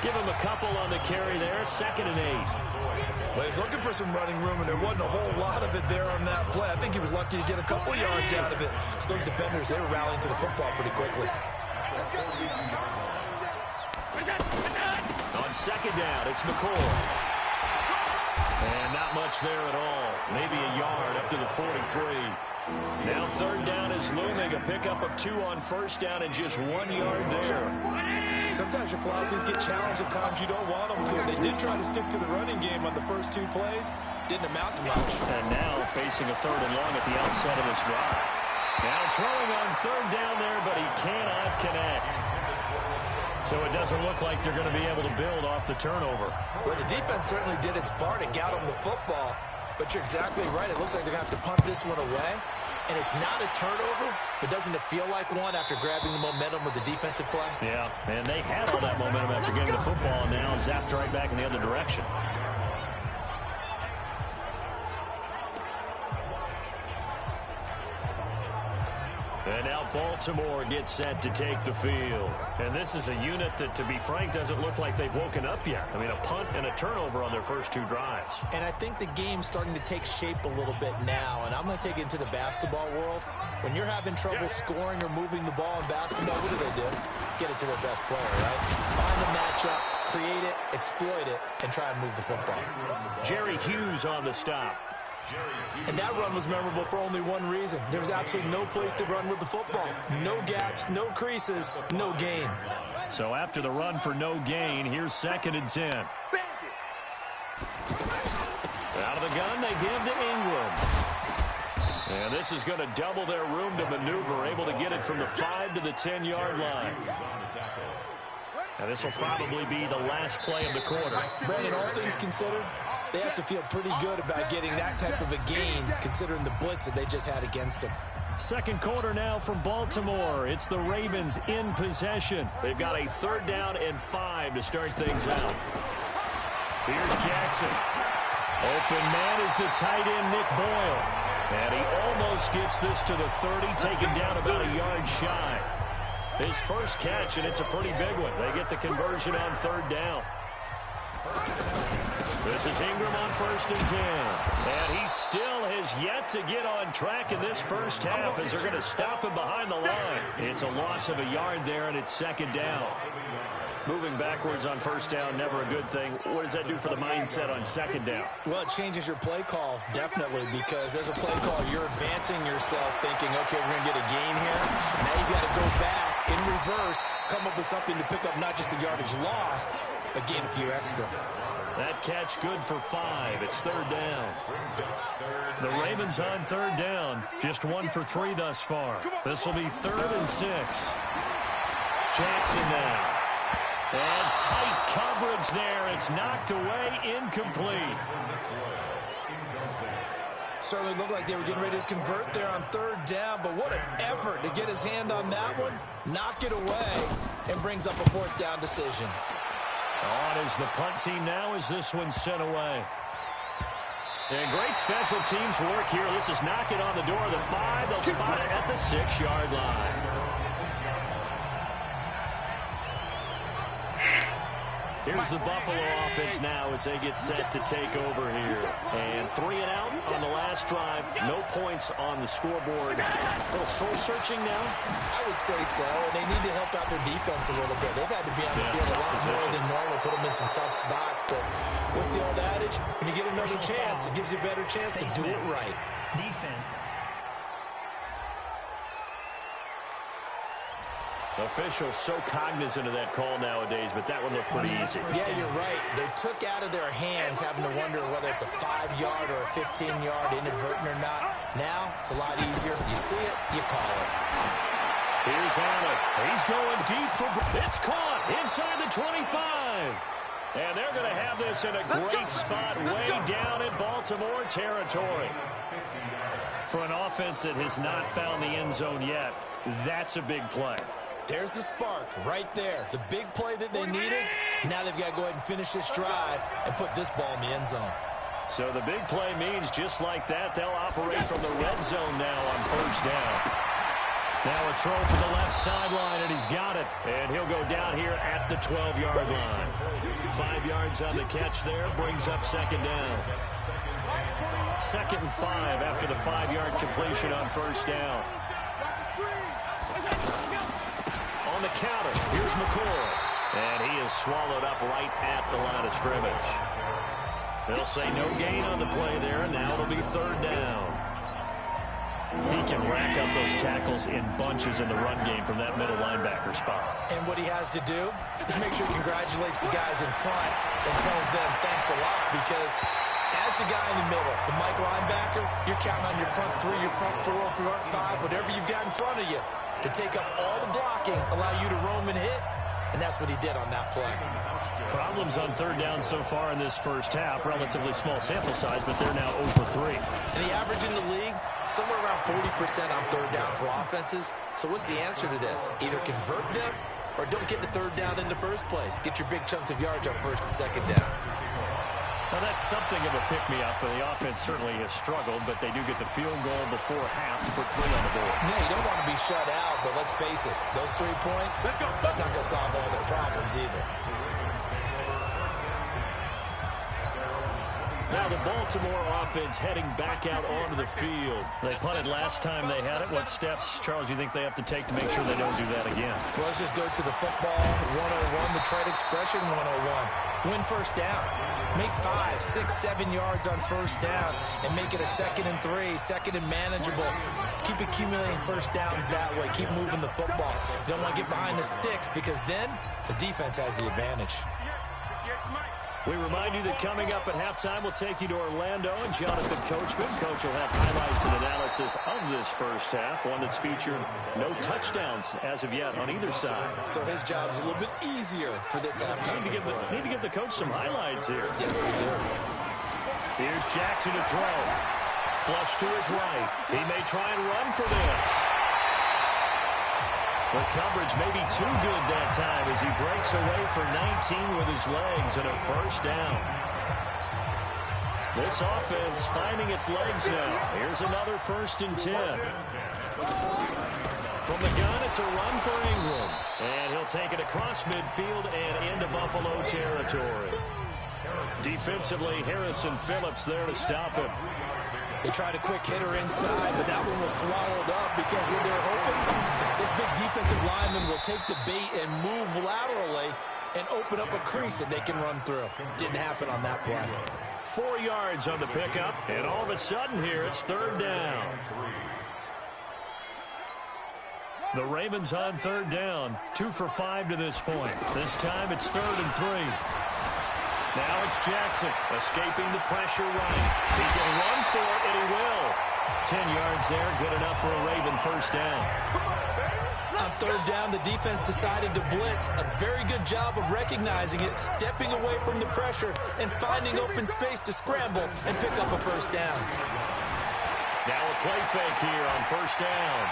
Give him a couple on the carry there. 2nd and 8. Well, he's looking for some running room, and there wasn't a whole lot of it there on that play. I think he was lucky to get a couple yards out of it. So those defenders, they were rallying to the football pretty quickly. On second down, it's McCoy. And not much there at all. Maybe a yard up to the 43. Now third down is looming. A pickup of 2 on first down and just 1 yard there. Sometimes your philosophies get challenged at times you don't want them to. They did try to stick to the running game on the first 2 plays. Didn't amount to much. And now facing a 3rd and long at the outset of this drive. Now throwing on third down there, but he cannot connect. So it doesn't look like they're going to be able to build off the turnover. Well, the defense certainly did its part and got them the football. But you're exactly right. It looks like they're going to have to punt this one away. And it's not a turnover, but doesn't it feel like one after grabbing the momentum with the defensive play? Yeah, and they had all that momentum after getting the football, and now zapped right back in the other direction. And now Baltimore gets set to take the field. And this is a unit that, to be frank, doesn't look like they've woken up yet. I mean, a punt and a turnover on their first 2 drives. And I think the game's starting to take shape a little bit now. And I'm going to take it into the basketball world. When you're having trouble scoring or moving the ball in basketball, what do? Get it to their best player, right? Find the matchup, create it, exploit it, and try and move the football. Jerry Hughes on the stop. And that run was memorable for only one reason. There was absolutely no place to run with the football. No gaps, no creases, no gain. So after the run for no gain, here's 2nd and 10. Out of the gun, they give to Ingram. And this is going to double their room to maneuver, able to get it from the 5 to the 10-yard line. And this will probably be the last play of the quarter. Brandon, all things considered, they have to feel pretty good about getting that type of a gain, considering the blitz that they just had against them. Second quarter now from Baltimore. It's the Ravens in possession. They've got a 3rd down and 5 to start things out. Here's Jackson. Open man is the tight end, Nick Boyle. And he almost gets this to the 30, taken down about a yard shy. His first catch, and it's a pretty big one. They get the conversion on 3rd down. This is Ingram on 1st and 10. And he still has yet to get on track in this first half as they're going to stop him behind the line. It's a loss of a yard there, and it's 2nd down. Moving backwards on 1st down, never a good thing. What does that do for the mindset on 2nd down? Well, it changes your play call, definitely, because as a play call, you're advancing yourself thinking, okay, we're going to get a gain here. Now you got to go back in reverse, come up with something to pick up not just the yardage lost, but gain a few extra. That catch good for 5. It's 3rd down. The Ravens on 3rd down. Just 1 for 3 thus far. This will be 3rd and 6. Jackson now. And tight coverage there. It's knocked away, incomplete. Certainly looked like they were getting ready to convert there on 3rd down, but what an effort to get his hand on that one, knock it away, and brings up a 4th down decision. On is the punt team now as this one's sent away. And great special teams work here. This is knock it on the door of the 5. They'll spot it at the 6-yard line. Here's the Buffalo offense now as they get set to take over here. And 3 and out on the last drive. No points on the scoreboard. A little soul-searching now? I would say so, and they need to help out their defense a little bit. They've had to be on the field a lot more than normal, put them in some tough spots. But what's the old adage? When you get another chance, it gives you a better chance to do it right. Defense. Officials so cognizant of that call nowadays, but that one looked pretty easy. Yeah, you're right. They took out of their hands having to wonder whether it's a 5-yard or a 15-yard inadvertent or not. Now, it's a lot easier. You see it, you call it. Here's Allen. He's going deep for... It's caught inside the 25. And they're going to have this in a great spot way down in Baltimore territory. For an offense that has not found the end zone yet, that's a big play. There's the spark right there. The big play that they needed. Now they've got to go ahead and finish this drive and put this ball in the end zone. So the big play means just like that, they'll operate from the red zone now on 1st down. Now a throw for the left sideline, and he's got it. And he'll go down here at the 12-yard line. 5 yards on the catch there, brings up 2nd down. 2nd and 5 after the 5-yard completion on 1st down. On the counter, here's McCoy. And he is swallowed up right at the line of scrimmage. They'll say no gain on the play there, and now it'll be 3rd down. He can rack up those tackles in bunches in the run game from that middle linebacker spot. And what he has to do is make sure he congratulates the guys in front and tells them thanks a lot, because as the guy in the middle, the Mike linebacker, you're counting on your front 3, your front 4, front 5, whatever you've got in front of you to take up all the blocking, allow you to roam and hit, and that's what he did on that play. Problems on 3rd down so far in this first half. Relatively small sample size, but they're now 0 for 3. And the average in the league, somewhere around 40% on 3rd down for offenses. So what's the answer to this? Either convert them or don't get the 3rd down in the first place. Get your big chunks of yards on 1st and 2nd down. Well, that's something of a pick-me-up, and the offense certainly has struggled, but they do get the field goal before half to put 3 on the board. Yeah, you don't want to be shut out, but let's face it, those 3 points, that's not going to solve all their problems either. Now the Baltimore offense heading back out onto the field. They punted last time they had it. What steps, Charles, you think they have to take to make sure they don't do that again? Well, let's just go to the football 101, the trade expression 101. Win 1st down. Make 5, 6, 7 yards on 1st down and make it a 2nd and 3, 2nd and manageable. Keep accumulating first downs that way. Keep moving the football. You don't want to get behind the sticks because then the defense has the advantage. We remind you that coming up at halftime, we'll take you to Orlando and Jonathan Coachman. Coach will have highlights and analysis of this first half, one that's featured no touchdowns as of yet on either side. So his job's a little bit easier for this halftime. Need to give the coach some highlights here. Yes, we do. Here's Jackson to throw. Flush to his right. He may try and run for this. The coverage may be too good that time as he breaks away for 19 with his legs and a first down. This offense finding its legs now. Here's another 1st and 10. From the gun, it's a run for Ingram. And he'll take it across midfield and into Buffalo territory. Defensively, Harrison Phillips there to stop him. They tried a quick hitter inside, but that one was swallowed up because when they're hoping, this big defensive lineman will take the bait and move laterally and open up a crease that they can run through. Didn't happen on that play. 4 yards on the pickup, and all of a sudden here it's 3rd down. The Ravens on 3rd down, 2 for 5 to this point. This time it's 3rd and 3. Now it's Jackson, escaping the pressure right. He can run for it, and he will. 10 yards there, good enough for a Raven first down. On 3rd down, the defense decided to blitz. A very good job of recognizing it, stepping away from the pressure, and finding open space to scramble and pick up a first down. Now a play fake here on first down.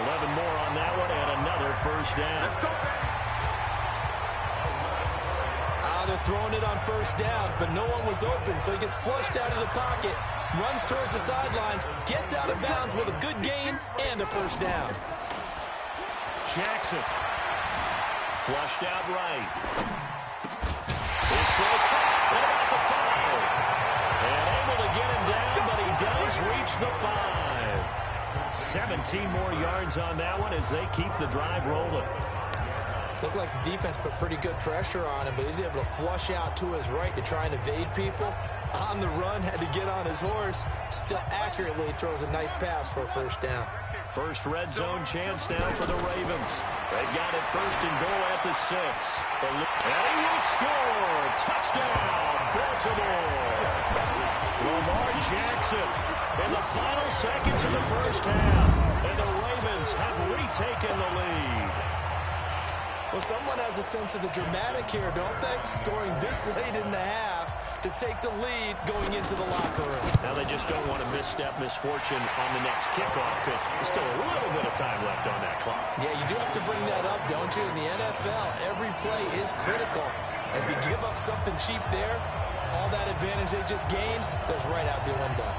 11 more on that one, and another first down. They're throwing it on first down, but no one was open, so he gets flushed out of the pocket, runs towards the sidelines, gets out of bounds with a good gain and a first down. Jackson flushed out right. His throw caught at about the 5. And able to get him down, but he does reach the 5. 17 more yards on that one as they keep the drive rolling. Looked like the defense put pretty good pressure on him, but he's able to flush out to his right to try and evade people. On the run, had to get on his horse. Still accurately throws a nice pass for a first down. First red zone chance now for the Ravens. They've got it 1st and goal at the 6. And he will score. Touchdown, Baltimore. Lamar Jackson in the final seconds of the first half. And the Ravens have retaken the lead. Well, someone has a sense of the dramatic here, don't they? Scoring this late in the half to take the lead going into the locker room. Now they just don't want to misstep misfortune on the next kickoff because there's still a little bit of time left on that clock. Yeah, you do have to bring that up, don't you? In the NFL, every play is critical. And if you give up something cheap there, all that advantage they just gained goes right out the window.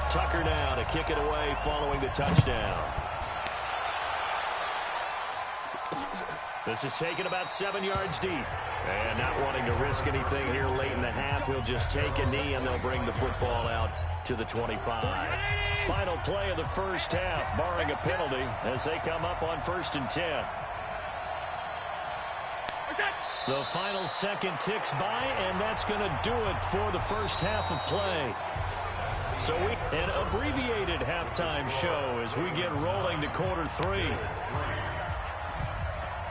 Tucker now to kick it away following the touchdown. This is taken about 7 yards deep. And not wanting to risk anything here late in the half, he'll just take a knee and they'll bring the football out to the 25. Final play of the first half, barring a penalty, as they come up on 1st and 10. The final second ticks by, and that's going to do it for the first half of play. So an abbreviated halftime show as we get rolling to quarter 3.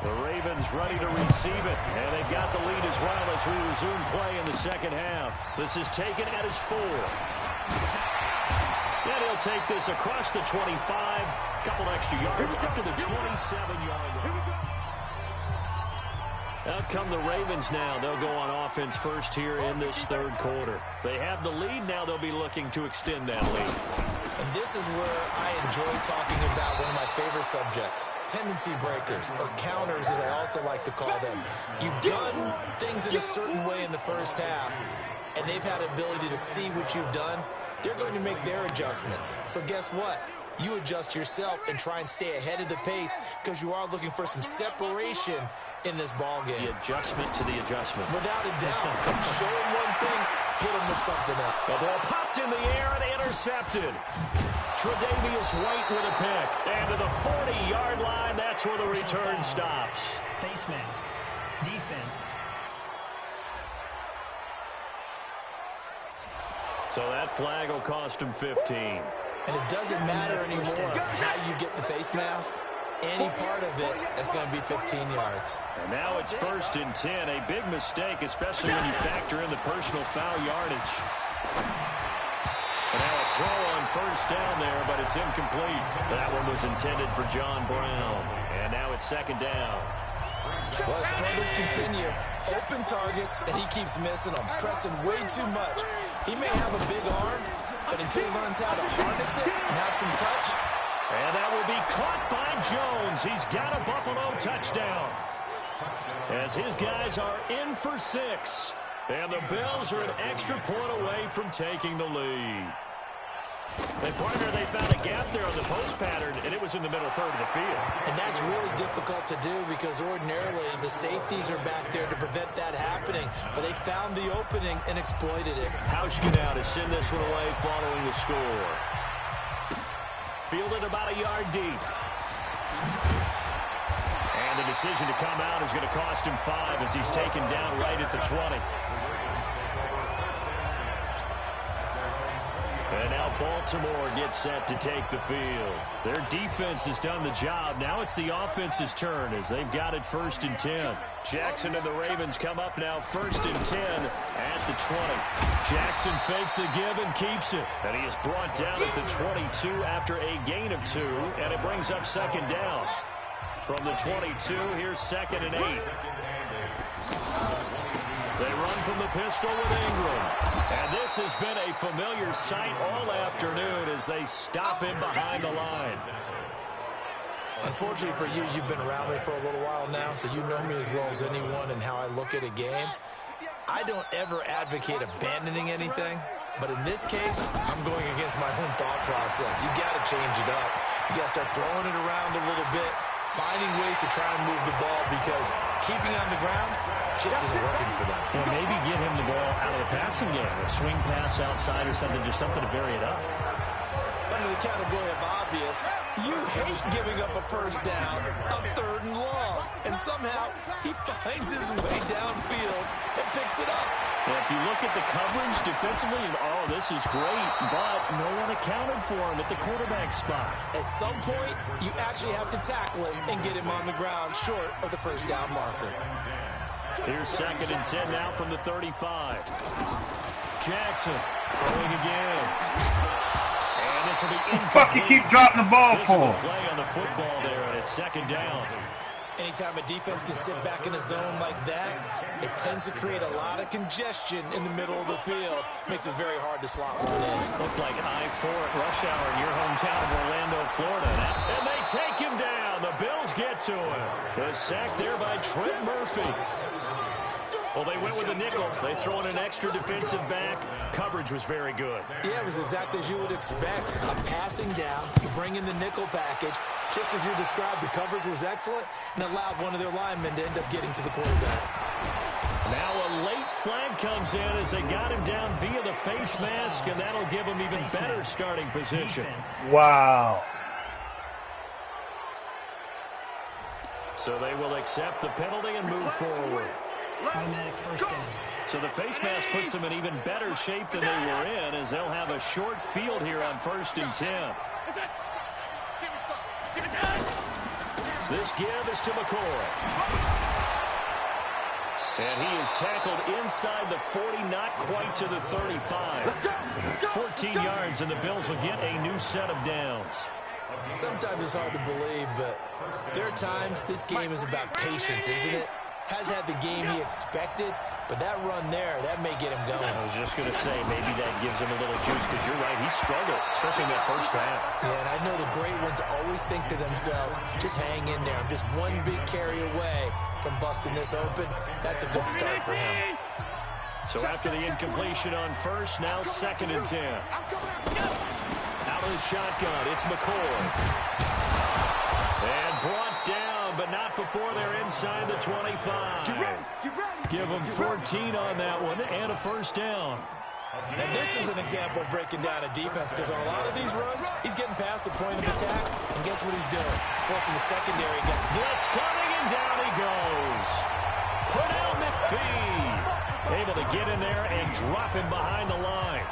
The Ravens ready to receive it, and they've got the lead as well as we resume play in the second half. This is taken at his 4. And he'll take this across the 25, a couple extra yards up to the 27-yard line. Out come the Ravens now. They'll go on offense first here in this third quarter. They have the lead. Now they'll be looking to extend that lead. And this is where I enjoy talking about one of my favorite subjects, tendency breakers, or counters as I also like to call them. You've done things in a certain way in the first half, and they've had the ability to see what you've done, they're going to make their adjustments. So guess what? You adjust yourself and try and stay ahead of the pace because you are looking for some separation in this ball game. The adjustment to the adjustment. Without a doubt. Show him one thing, hit him with something else. The ball popped in the air and intercepted. Tre'Davious White with a pick. And to the 40-yard line, that's where the return stops. Face mask. Defense. So that flag will cost him 15. And it doesn't matter anymore how you get the face mask. Any part of it is going to be 15 yards. And now it's 1st and 10. A big mistake, especially when you factor in the personal foul yardage. And now a throw on 1st down there, but it's incomplete. That one was intended for John Brown. And now it's 2nd down. Well, struggles continue. Open targets, and he keeps missing them, pressing way too much. He may have a big arm, but until he learns how to harness it and have some touch. And that will be caught by Jones. He's got a Buffalo touchdown. As his guys are in for 6. And the Bills are an extra point away from taking the lead. And partner, they found a gap there on the post pattern, and it was in the middle third of the field. And that's really difficult to do because ordinarily the safeties are back there to prevent that happening. But they found the opening and exploited it. Hauschka now to send this one away following the score. Fielded about a yard deep. And the decision to come out is going to cost him 5 as he's taken down right at the 20. And now Baltimore gets set to take the field. Their defense has done the job. Now it's the offense's turn as they've got it 1st and 10. Jackson and the Ravens come up now 1st and 10 at the 20. Jackson fakes the give and keeps it. And he is brought down at the 22 after a gain of 2. And it brings up 2nd down. From the 22, here's 2nd and 8. They run from the pistol with Ingram. And this has been a familiar sight all afternoon as they stop him behind the line. Unfortunately for you, you've been around me for a little while now, so you know me as well as anyone and how I look at a game. I don't ever advocate abandoning anything, but in this case, I'm going against my own thought process. You got to change it up. You got to start throwing it around a little bit, finding ways to try and move the ball because keeping on the ground just isn't working for them. Well, maybe get him the ball out of the passing game, a swing pass outside or something, just something to vary it up. Under the category of obvious, you hate giving up a 1st down, a 3rd and long, and somehow he finds his way downfield and picks it up. Well, if you look at the coverage defensively, oh, this is great, but no one accounted for him at the quarterback spot. At some point, you actually have to tackle him and get him on the ground short of the 1st down marker. Here's 2nd and 10 now from the 35. Jackson throwing again. And this will be incomplete. What the fuck you keep dropping the ball for? Play on the football there, and it's 2nd down. Anytime a defense can sit back in a zone like that, it tends to create a lot of congestion in the middle of the field. Makes it very hard to slot one in. Looked like I-4 at rush hour in your hometown of Orlando, Florida. And they take him down. The Bills get to him. The sack there by Trent Murphy. Well, they went with a nickel. They throw in an extra defensive back. Coverage was very good. Yeah, it was exactly as you would expect. A passing down, you bring in the nickel package. Just as you described, the coverage was excellent and allowed one of their linemen to end up getting to the quarterback. Now a late flag comes in as they got him down via the face mask, and that'll give him even better starting position. Wow. So they will accept the penalty and move forward. Automatic 1st down. So the face mask puts them in even better shape than they were in as they'll have a short field here on 1st and 10. This give is to McCoy. And he is tackled inside the 40, not quite to the 35. 14 yards, and the Bills will get a new set of downs. Sometimes it's hard to believe, but there are times this game is about patience, isn't it? Has had the game he expected, but that run there, that may get him going. I was just going to say, maybe that gives him a little juice, because you're right, he struggled, especially in that 1st half. Yeah, and I know the great ones always think to themselves, just hang in there. I'm just one big carry away from busting this open. That's a good start for him. So after the incompletion on first, now 2nd and 10. Out of the shotgun, it's McCoy. And brought down, but not before they're inside the 25. Give them 14 on that one and a first down. And this is an example of breaking down a defense, because on a lot of these runs, he's getting past the point of attack, and guess what he's doing? Forcing the secondary. Blitz coming, and down he goes. Pernell McPhee able to get in there and drop him behind the line.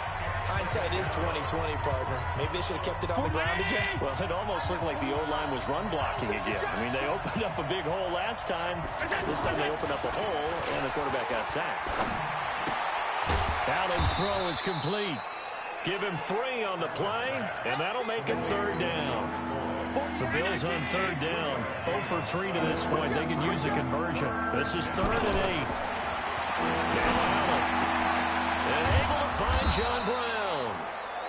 Hindsight is 20/20, partner. Maybe they should have kept it on the ground again. Well, it almost looked like the O-line was run blocking again. I mean, they opened up a big hole last time. This time they opened up a hole, and the quarterback got sacked. Allen's throw is complete. Give him 3 on the play, and that'll make it 3rd down. The Bills on 3rd down. 0 for 3 to this point. They can use a conversion. This is 3rd and 8. Now Allen. And able to find John Brown.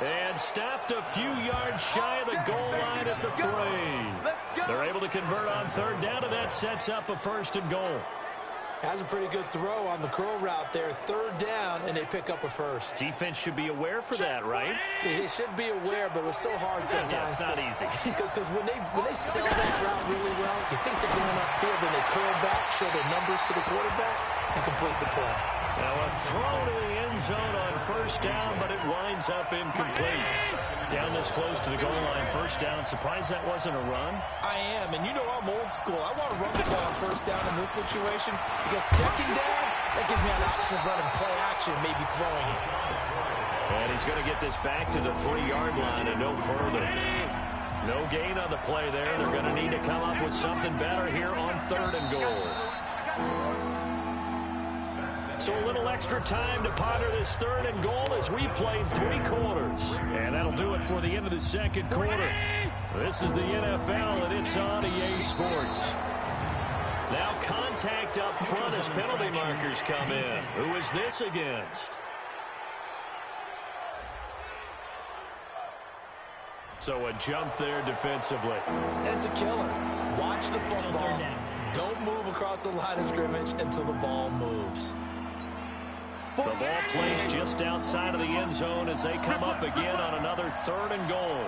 And stopped a few yards shy of the goal line at the 3. They're able to convert on 3rd down, and that sets up a 1st and goal. Has a pretty good throw on the curl route there. 3rd down, and they pick up a 1st. Defense should be aware for that, right? They should be aware, but it's so hard sometimes. Yeah, it's not easy. Because when they sell that route really well, you think they're going upfield, then they curl back, show their numbers to the quarterback, and complete the play. Now a throw to the end zone on 1st down, but it winds up incomplete. Down this close to the goal line, 1st down. Surprised that wasn't a run? I am, and you know I'm old school. I want to run the ball on 1st down in this situation, because 2nd down, that gives me an option of running play action, maybe throwing it. And he's going to get this back to the 3-yard line and no further. No gain on the play there. They're going to need to come up with something better here on 3rd and goal. So a little extra time to ponder this 3rd and goal as we played 3 quarters. And that'll do it for the end of the 2nd quarter. This is the NFL, and it's on EA Sports. Now contact up front as penalty markers come in. Who is this against? So a jump there defensively. And it's a killer. Watch the football. Don't move across the line of scrimmage until the ball moves. The ball placed just outside of the end zone as they come up again on another 3rd and goal.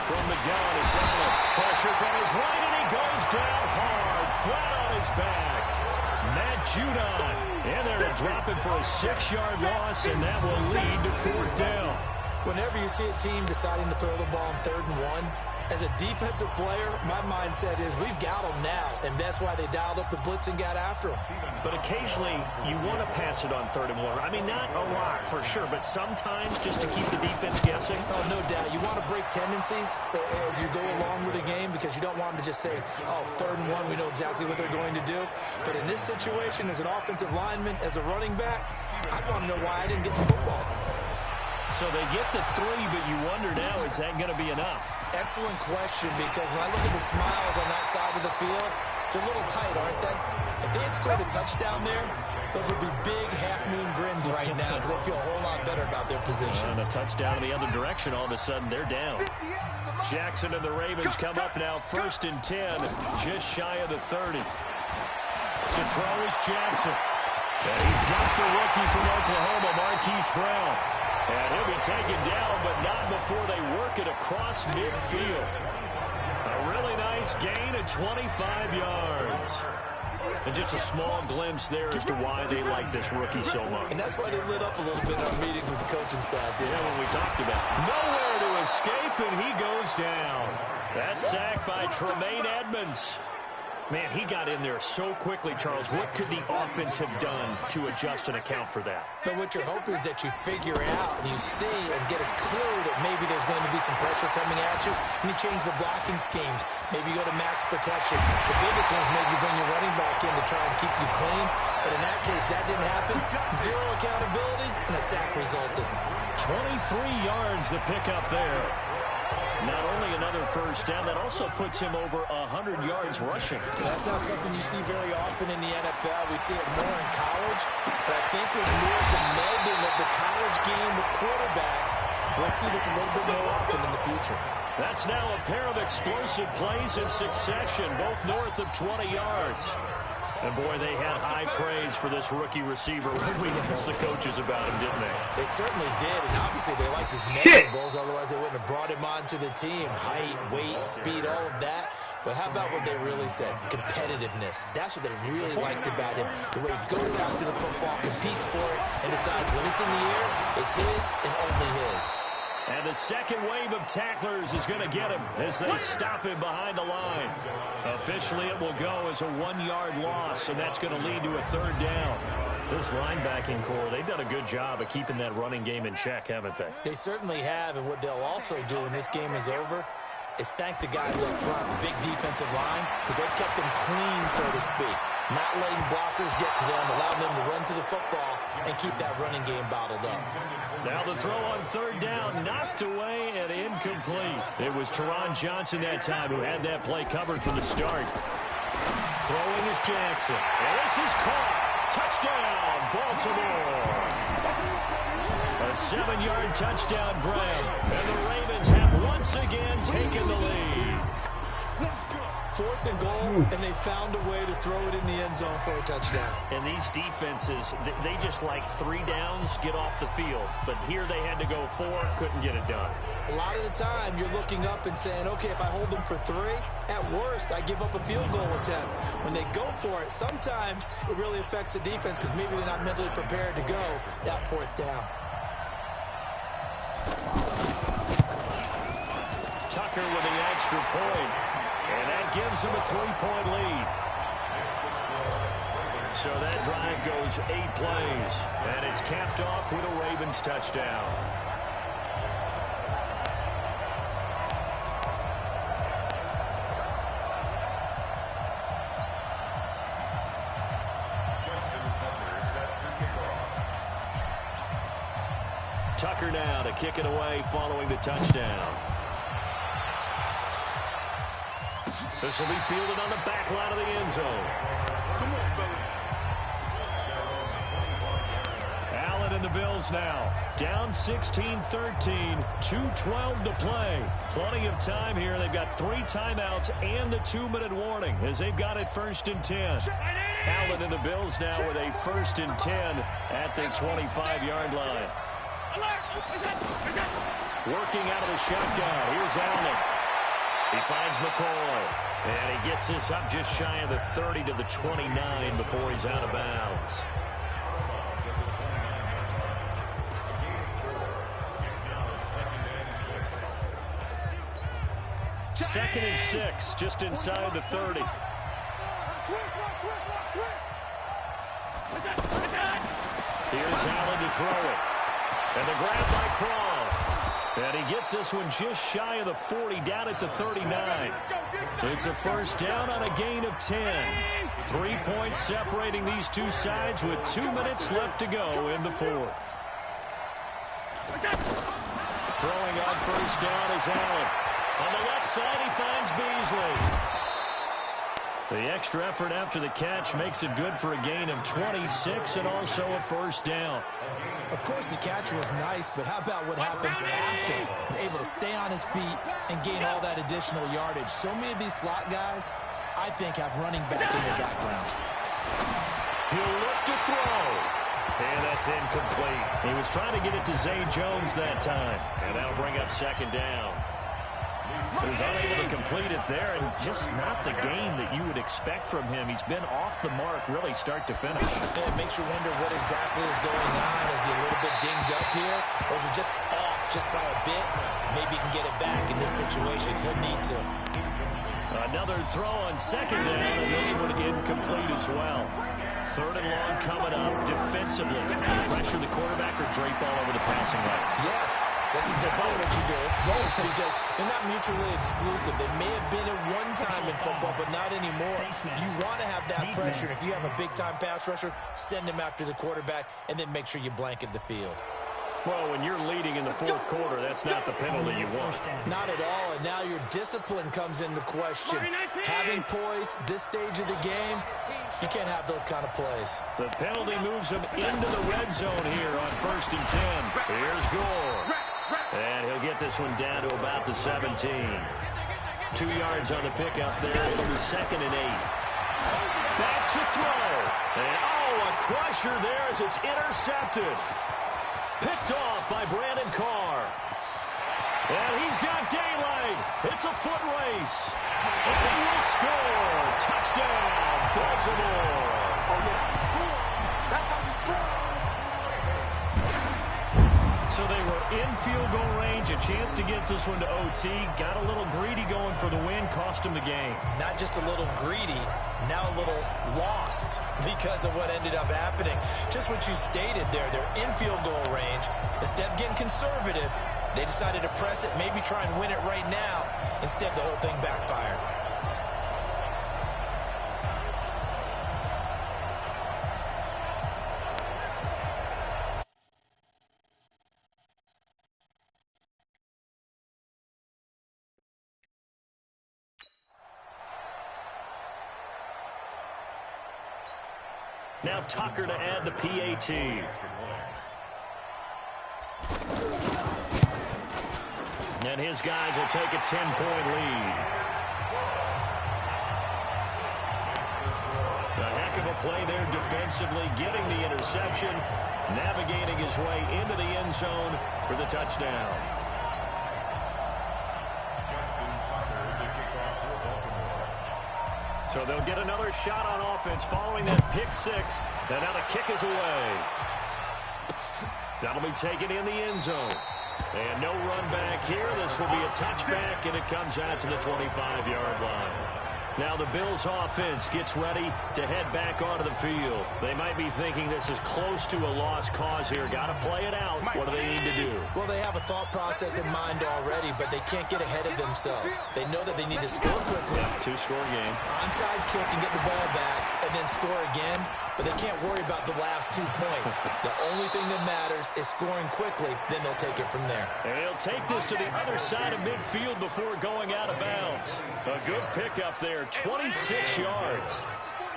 From the gun, it's Allen. Pressure from his right, and he goes down hard, flat on his back. Matt Judon in there to drop him for a 6-yard loss, and that will lead to 4th down. Whenever you see a team deciding to throw the ball on 3rd and 1, as a defensive player, my mindset is we've got them now, and that's why they dialed up the blitz and got after them. But occasionally, you want to pass it on 3rd and 1. I mean, not a lot, for sure, but sometimes just to keep the defense guessing. Oh, no doubt. You want to break tendencies as you go along with the game, because you don't want them to just say, oh, 3rd and 1, we know exactly what they're going to do. But in this situation, as an offensive lineman, as a running back, I want to know why I didn't get the football. So they get the 3, but you wonder now, is that going to be enough? Excellent question, because when I look at the smiles on that side of the field, they're a little tight, aren't they? If they had scored a touchdown there, those would be big half-moon grins right now, because they feel a whole lot better about their position. And a touchdown in the other direction, all of a sudden they're down. Jackson and the Ravens come up now 1st and 10, just shy of the 30. To throw is Jackson. And he's got the rookie from Oklahoma, Marquise Brown. And he'll be taken down, but not before they work it across midfield. A really nice gain of 25 yards. And just a small glimpse there as to why they like this rookie so much. And that's why they lit up a little bit in our meetings with the coaching staff. Yeah, when we talked about nowhere to escape, and he goes down. That sack by Tremaine Edmonds. Man, he got in there so quickly, Charles. What could the offense have done to adjust and account for that? But what you're hoping is that you figure out and you see and get a clue that maybe there's going to be some pressure coming at you, and you change the blocking schemes. Maybe you go to max protection. The biggest one is maybe bring your running back in to try and keep you clean. But in that case, that didn't happen. Zero accountability, and a sack resulted. 23 yards the pickup there. Not only another 1st down, that also puts him over 100 yards rushing. That's not something you see very often in the NFL. We see it more in college. But I think with more of the melding of the college game with quarterbacks, We'll see this a little bit more often in the future. That's now a pair of explosive plays in succession, both north of 20 yards. And, boy, they had high praise for this rookie receiver when we asked the coaches about him, didn't they? They certainly did, and obviously they liked his measurables, otherwise they wouldn't have brought him onto the team. Height, weight, speed, all of that. But how about what they really said? Competitiveness. That's what they really liked about him. The way he goes after the football, competes for it, and decides when it's in the air, it's his and only his. And the second wave of tacklers is going to get him as they stop him behind the line. Officially, it will go as a 1-yard loss, and that's going to lead to a third down. This linebacking core, they've done a good job of keeping that running game in check, haven't they? They certainly have, and what they'll also do when this game is over is thank the guys up front, the big defensive line, because they've kept them clean, so to speak. Not letting blockers get to them, allowing them to run to the football and keep that running game bottled up. Now the throw on third down, knocked away and incomplete. It was Teron Johnson that time who had that play covered from the start. Throwing is Jackson. And this is caught. Touchdown, Baltimore. A 7-yard touchdown grab. And the Ravens have once again taken the lead. 4th and goal, and they found a way to throw it in the end zone for a touchdown. And these defenses, they just like 3 downs, get off the field. But here they had to go 4, couldn't get it done. A lot of the time, you're looking up and saying, okay, if I hold them for 3, at worst, I give up a field goal attempt. When they go for it, sometimes it really affects the defense because maybe they're not mentally prepared to go that 4th down. Tucker with the extra point. And that gives them a 3-point lead. So that drive goes 8 plays. And it's capped off with a Ravens touchdown. Tucker now to kick it away following the touchdown. This will be fielded on the back line of the end zone. Allen and the Bills now. Down 16-13, 2:12 to play. Plenty of time here. They've got 3 timeouts and the 2-minute warning as they've got it 1st and 10. Allen and the Bills now with a 1st and 10 at their 25-yard line. Working out of the shotgun. Here's Allen. He finds McCoy. And he gets this up just shy of the 30 to the 29 before he's out of bounds. Second and 6, just inside the 30. Here's Allen to throw it. And the grab by Croft. And he gets this one just shy of the 40, down at the 39. It's a 1st down on a gain of 10. 3 points separating these two sides with 2 minutes left to go in the 4th. Throwing on 1st down is Allen. On the left side, he finds Beasley. The extra effort after the catch makes it good for a gain of 26 and also a 1st down. Of course, the catch was nice, but how about what happened after? Able to stay on his feet and gain all that additional yardage. So many of these slot guys, I think, have running back in their background. He'll look to throw. And that's incomplete. He was trying to get it to Zay Jones that time. And that'll bring up 2nd down. He was unable to complete it there, and just not the game that you would expect from him. He's been off the mark really start to finish. It makes you wonder what exactly is going on. Is he a little bit dinged up here, or is he just off just by a bit? Maybe he can get it back in this situation. He'll need to. Another throw on 2nd down, and this one incomplete as well. 3rd and long coming up defensively. Pressure the quarterback or drape all over the passing lane? Yes. That's exactly what you do. It's both because they're not mutually exclusive. They may have been at one time in football, but not anymore. You want to have that pressure. If you have a big-time pass rusher, send him after the quarterback, and then make sure you blanket the field. Well, when you're leading in the 4th quarter, that's not the penalty you want. Not at all, and now your discipline comes into question. Having poise this stage of the game, you can't have those kind of plays. The penalty moves him into the red zone here on 1st and 10. Here's Gore. And he'll get this one down to about the 17. 2 yards on the pickup there. It'll be 2nd and 8. Back to throw. And, oh, a crusher there as it's intercepted. Picked off by Brandon Carr. And he's got daylight. It's a foot race. And they will score. Touchdown, Baltimore. So they were in field goal range, a chance to get this one to OT. Got a little greedy going for the win, cost him the game. Not just a little greedy, now a little lost because of what ended up happening. Just what you stated there, they're in field goal range. Instead of getting conservative, they decided to press it, maybe try and win it right now. Instead, the whole thing backfired. Now Tucker to add the PAT. And his guys will take a 10-point lead. A heck of a play there defensively, getting the interception, navigating his way into the end zone for the touchdown. So they'll get another shot on offense following that pick six. And now the kick is away. That'll be taken in the end zone. And no run back here. This will be a touchback, and it comes out to the 25-yard line. Now the Bills offense gets ready to head back onto the field. They might be thinking this is close to a lost cause here. Got to play it out. What do they need to do? Well, they have a thought process in mind already, but they can't get ahead of themselves. They know that they need to score quickly. Yeah, two-score game. Onside kick and get the ball back, and then score again. But they can't worry about the last 2 points. The only thing that matters is scoring quickly, then they'll take it from there. And he'll take this to the other side of midfield before going out of bounds. A good pickup there, 26 yards.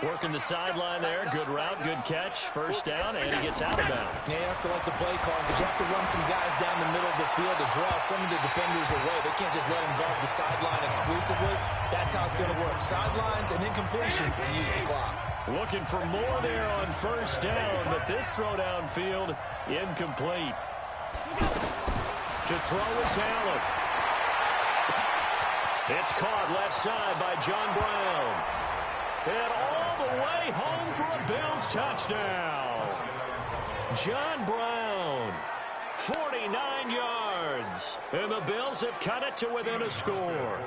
Working the sideline there, good route, good catch, first down, and he gets out of bounds. Yeah, you have to like the play call because you have to run some guys down the middle of the field to draw some of the defenders away. They can't just let them guard the sideline exclusively. That's how it's going to work. Sidelines and incompletions to use the clock. Looking for more there on first down, but this throw downfield, incomplete. To throw is Allen. It's caught left side by John Brown. And all the way home for a Bills touchdown. John Brown, 49 yards. And the Bills have cut it to within a score.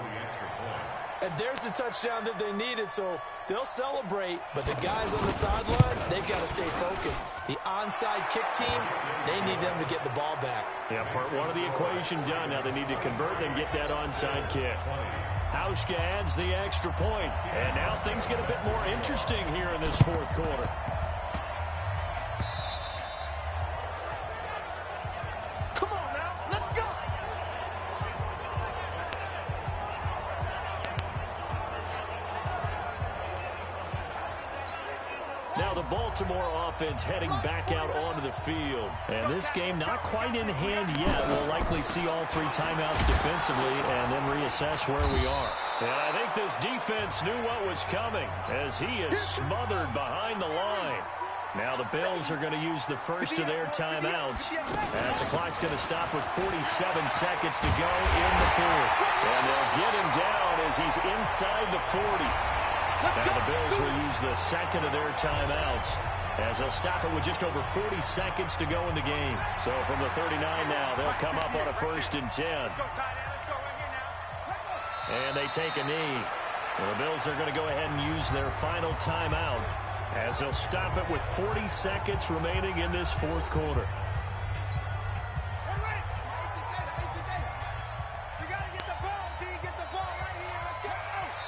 And there's the touchdown that they needed, so they'll celebrate. But the guys on the sidelines, they've got to stay focused. The onside kick team, they need them to get the ball back. Yeah, part one of the equation done. Now they need to convert and get that onside kick. Hauschka adds the extra point. And now things get a bit more interesting here in this fourth quarter. Come on now, let's go. Now the Baltimore offense heading back out onto the field. And this game not quite in hand yet. We'll likely see all 3 timeouts defensively and then reassess where we are. And I think this defense knew what was coming as he is smothered behind the line. Now the Bills are going to use the first of their timeouts as the clock's going to stop with 47 seconds to go in the fourth. And they'll get him down as he's inside the 40. Now the Bills will use the second of their timeouts as they'll stop it with just over 40 seconds to go in the game. So from the 39 now, they'll come up on a 1st and 10. And they take a knee. Well, the Bills are going to go ahead and use their final timeout as they'll stop it with 40 seconds remaining in this fourth quarter.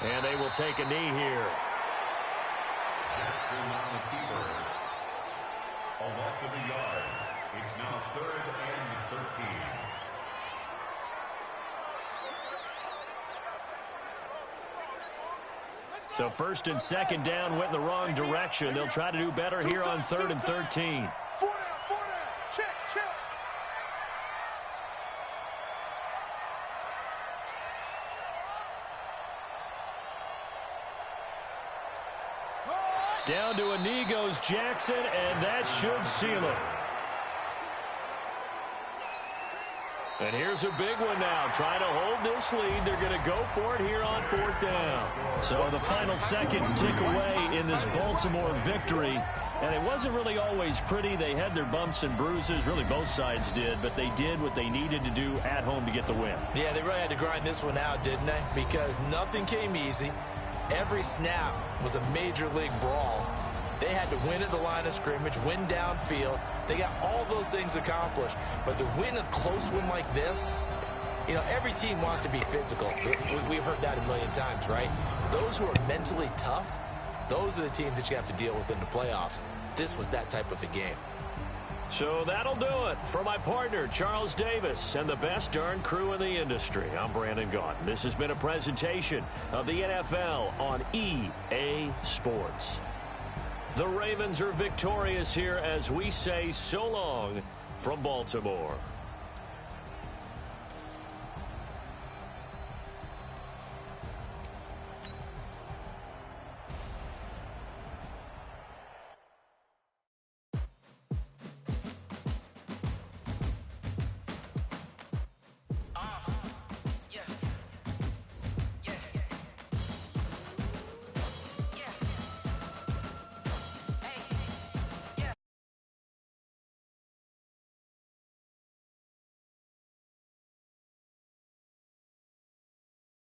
And they will take a knee here. A loss of a yard. It's now 3rd and 13. So 1st and 2nd down went in the wrong direction. They'll try to do better here on 3rd and 13. 4 down, check. Down to a knee goes Jackson, and that should seal it. And here's a big one now. Trying to hold this lead. They're going to go for it here on 4th down. So the final seconds tick away in this Baltimore victory. And it wasn't really always pretty. They had their bumps and bruises. Really, both sides did. But they did what they needed to do at home to get the win. Yeah, they really had to grind this one out, didn't they? Because nothing came easy. Every snap was a major league brawl. They had to win at the line of scrimmage, win downfield. They got all those things accomplished. But to win a close one like this, you know, every team wants to be physical. We've heard that a million times, right? Those who are mentally tough, those are the teams that you have to deal with in the playoffs. This was that type of a game. So that'll do it for my partner, Charles Davis, and the best darn crew in the industry. I'm Brandon Gaudin. This has been a presentation of the NFL on EA Sports. The Ravens are victorious here as we say so long from Baltimore.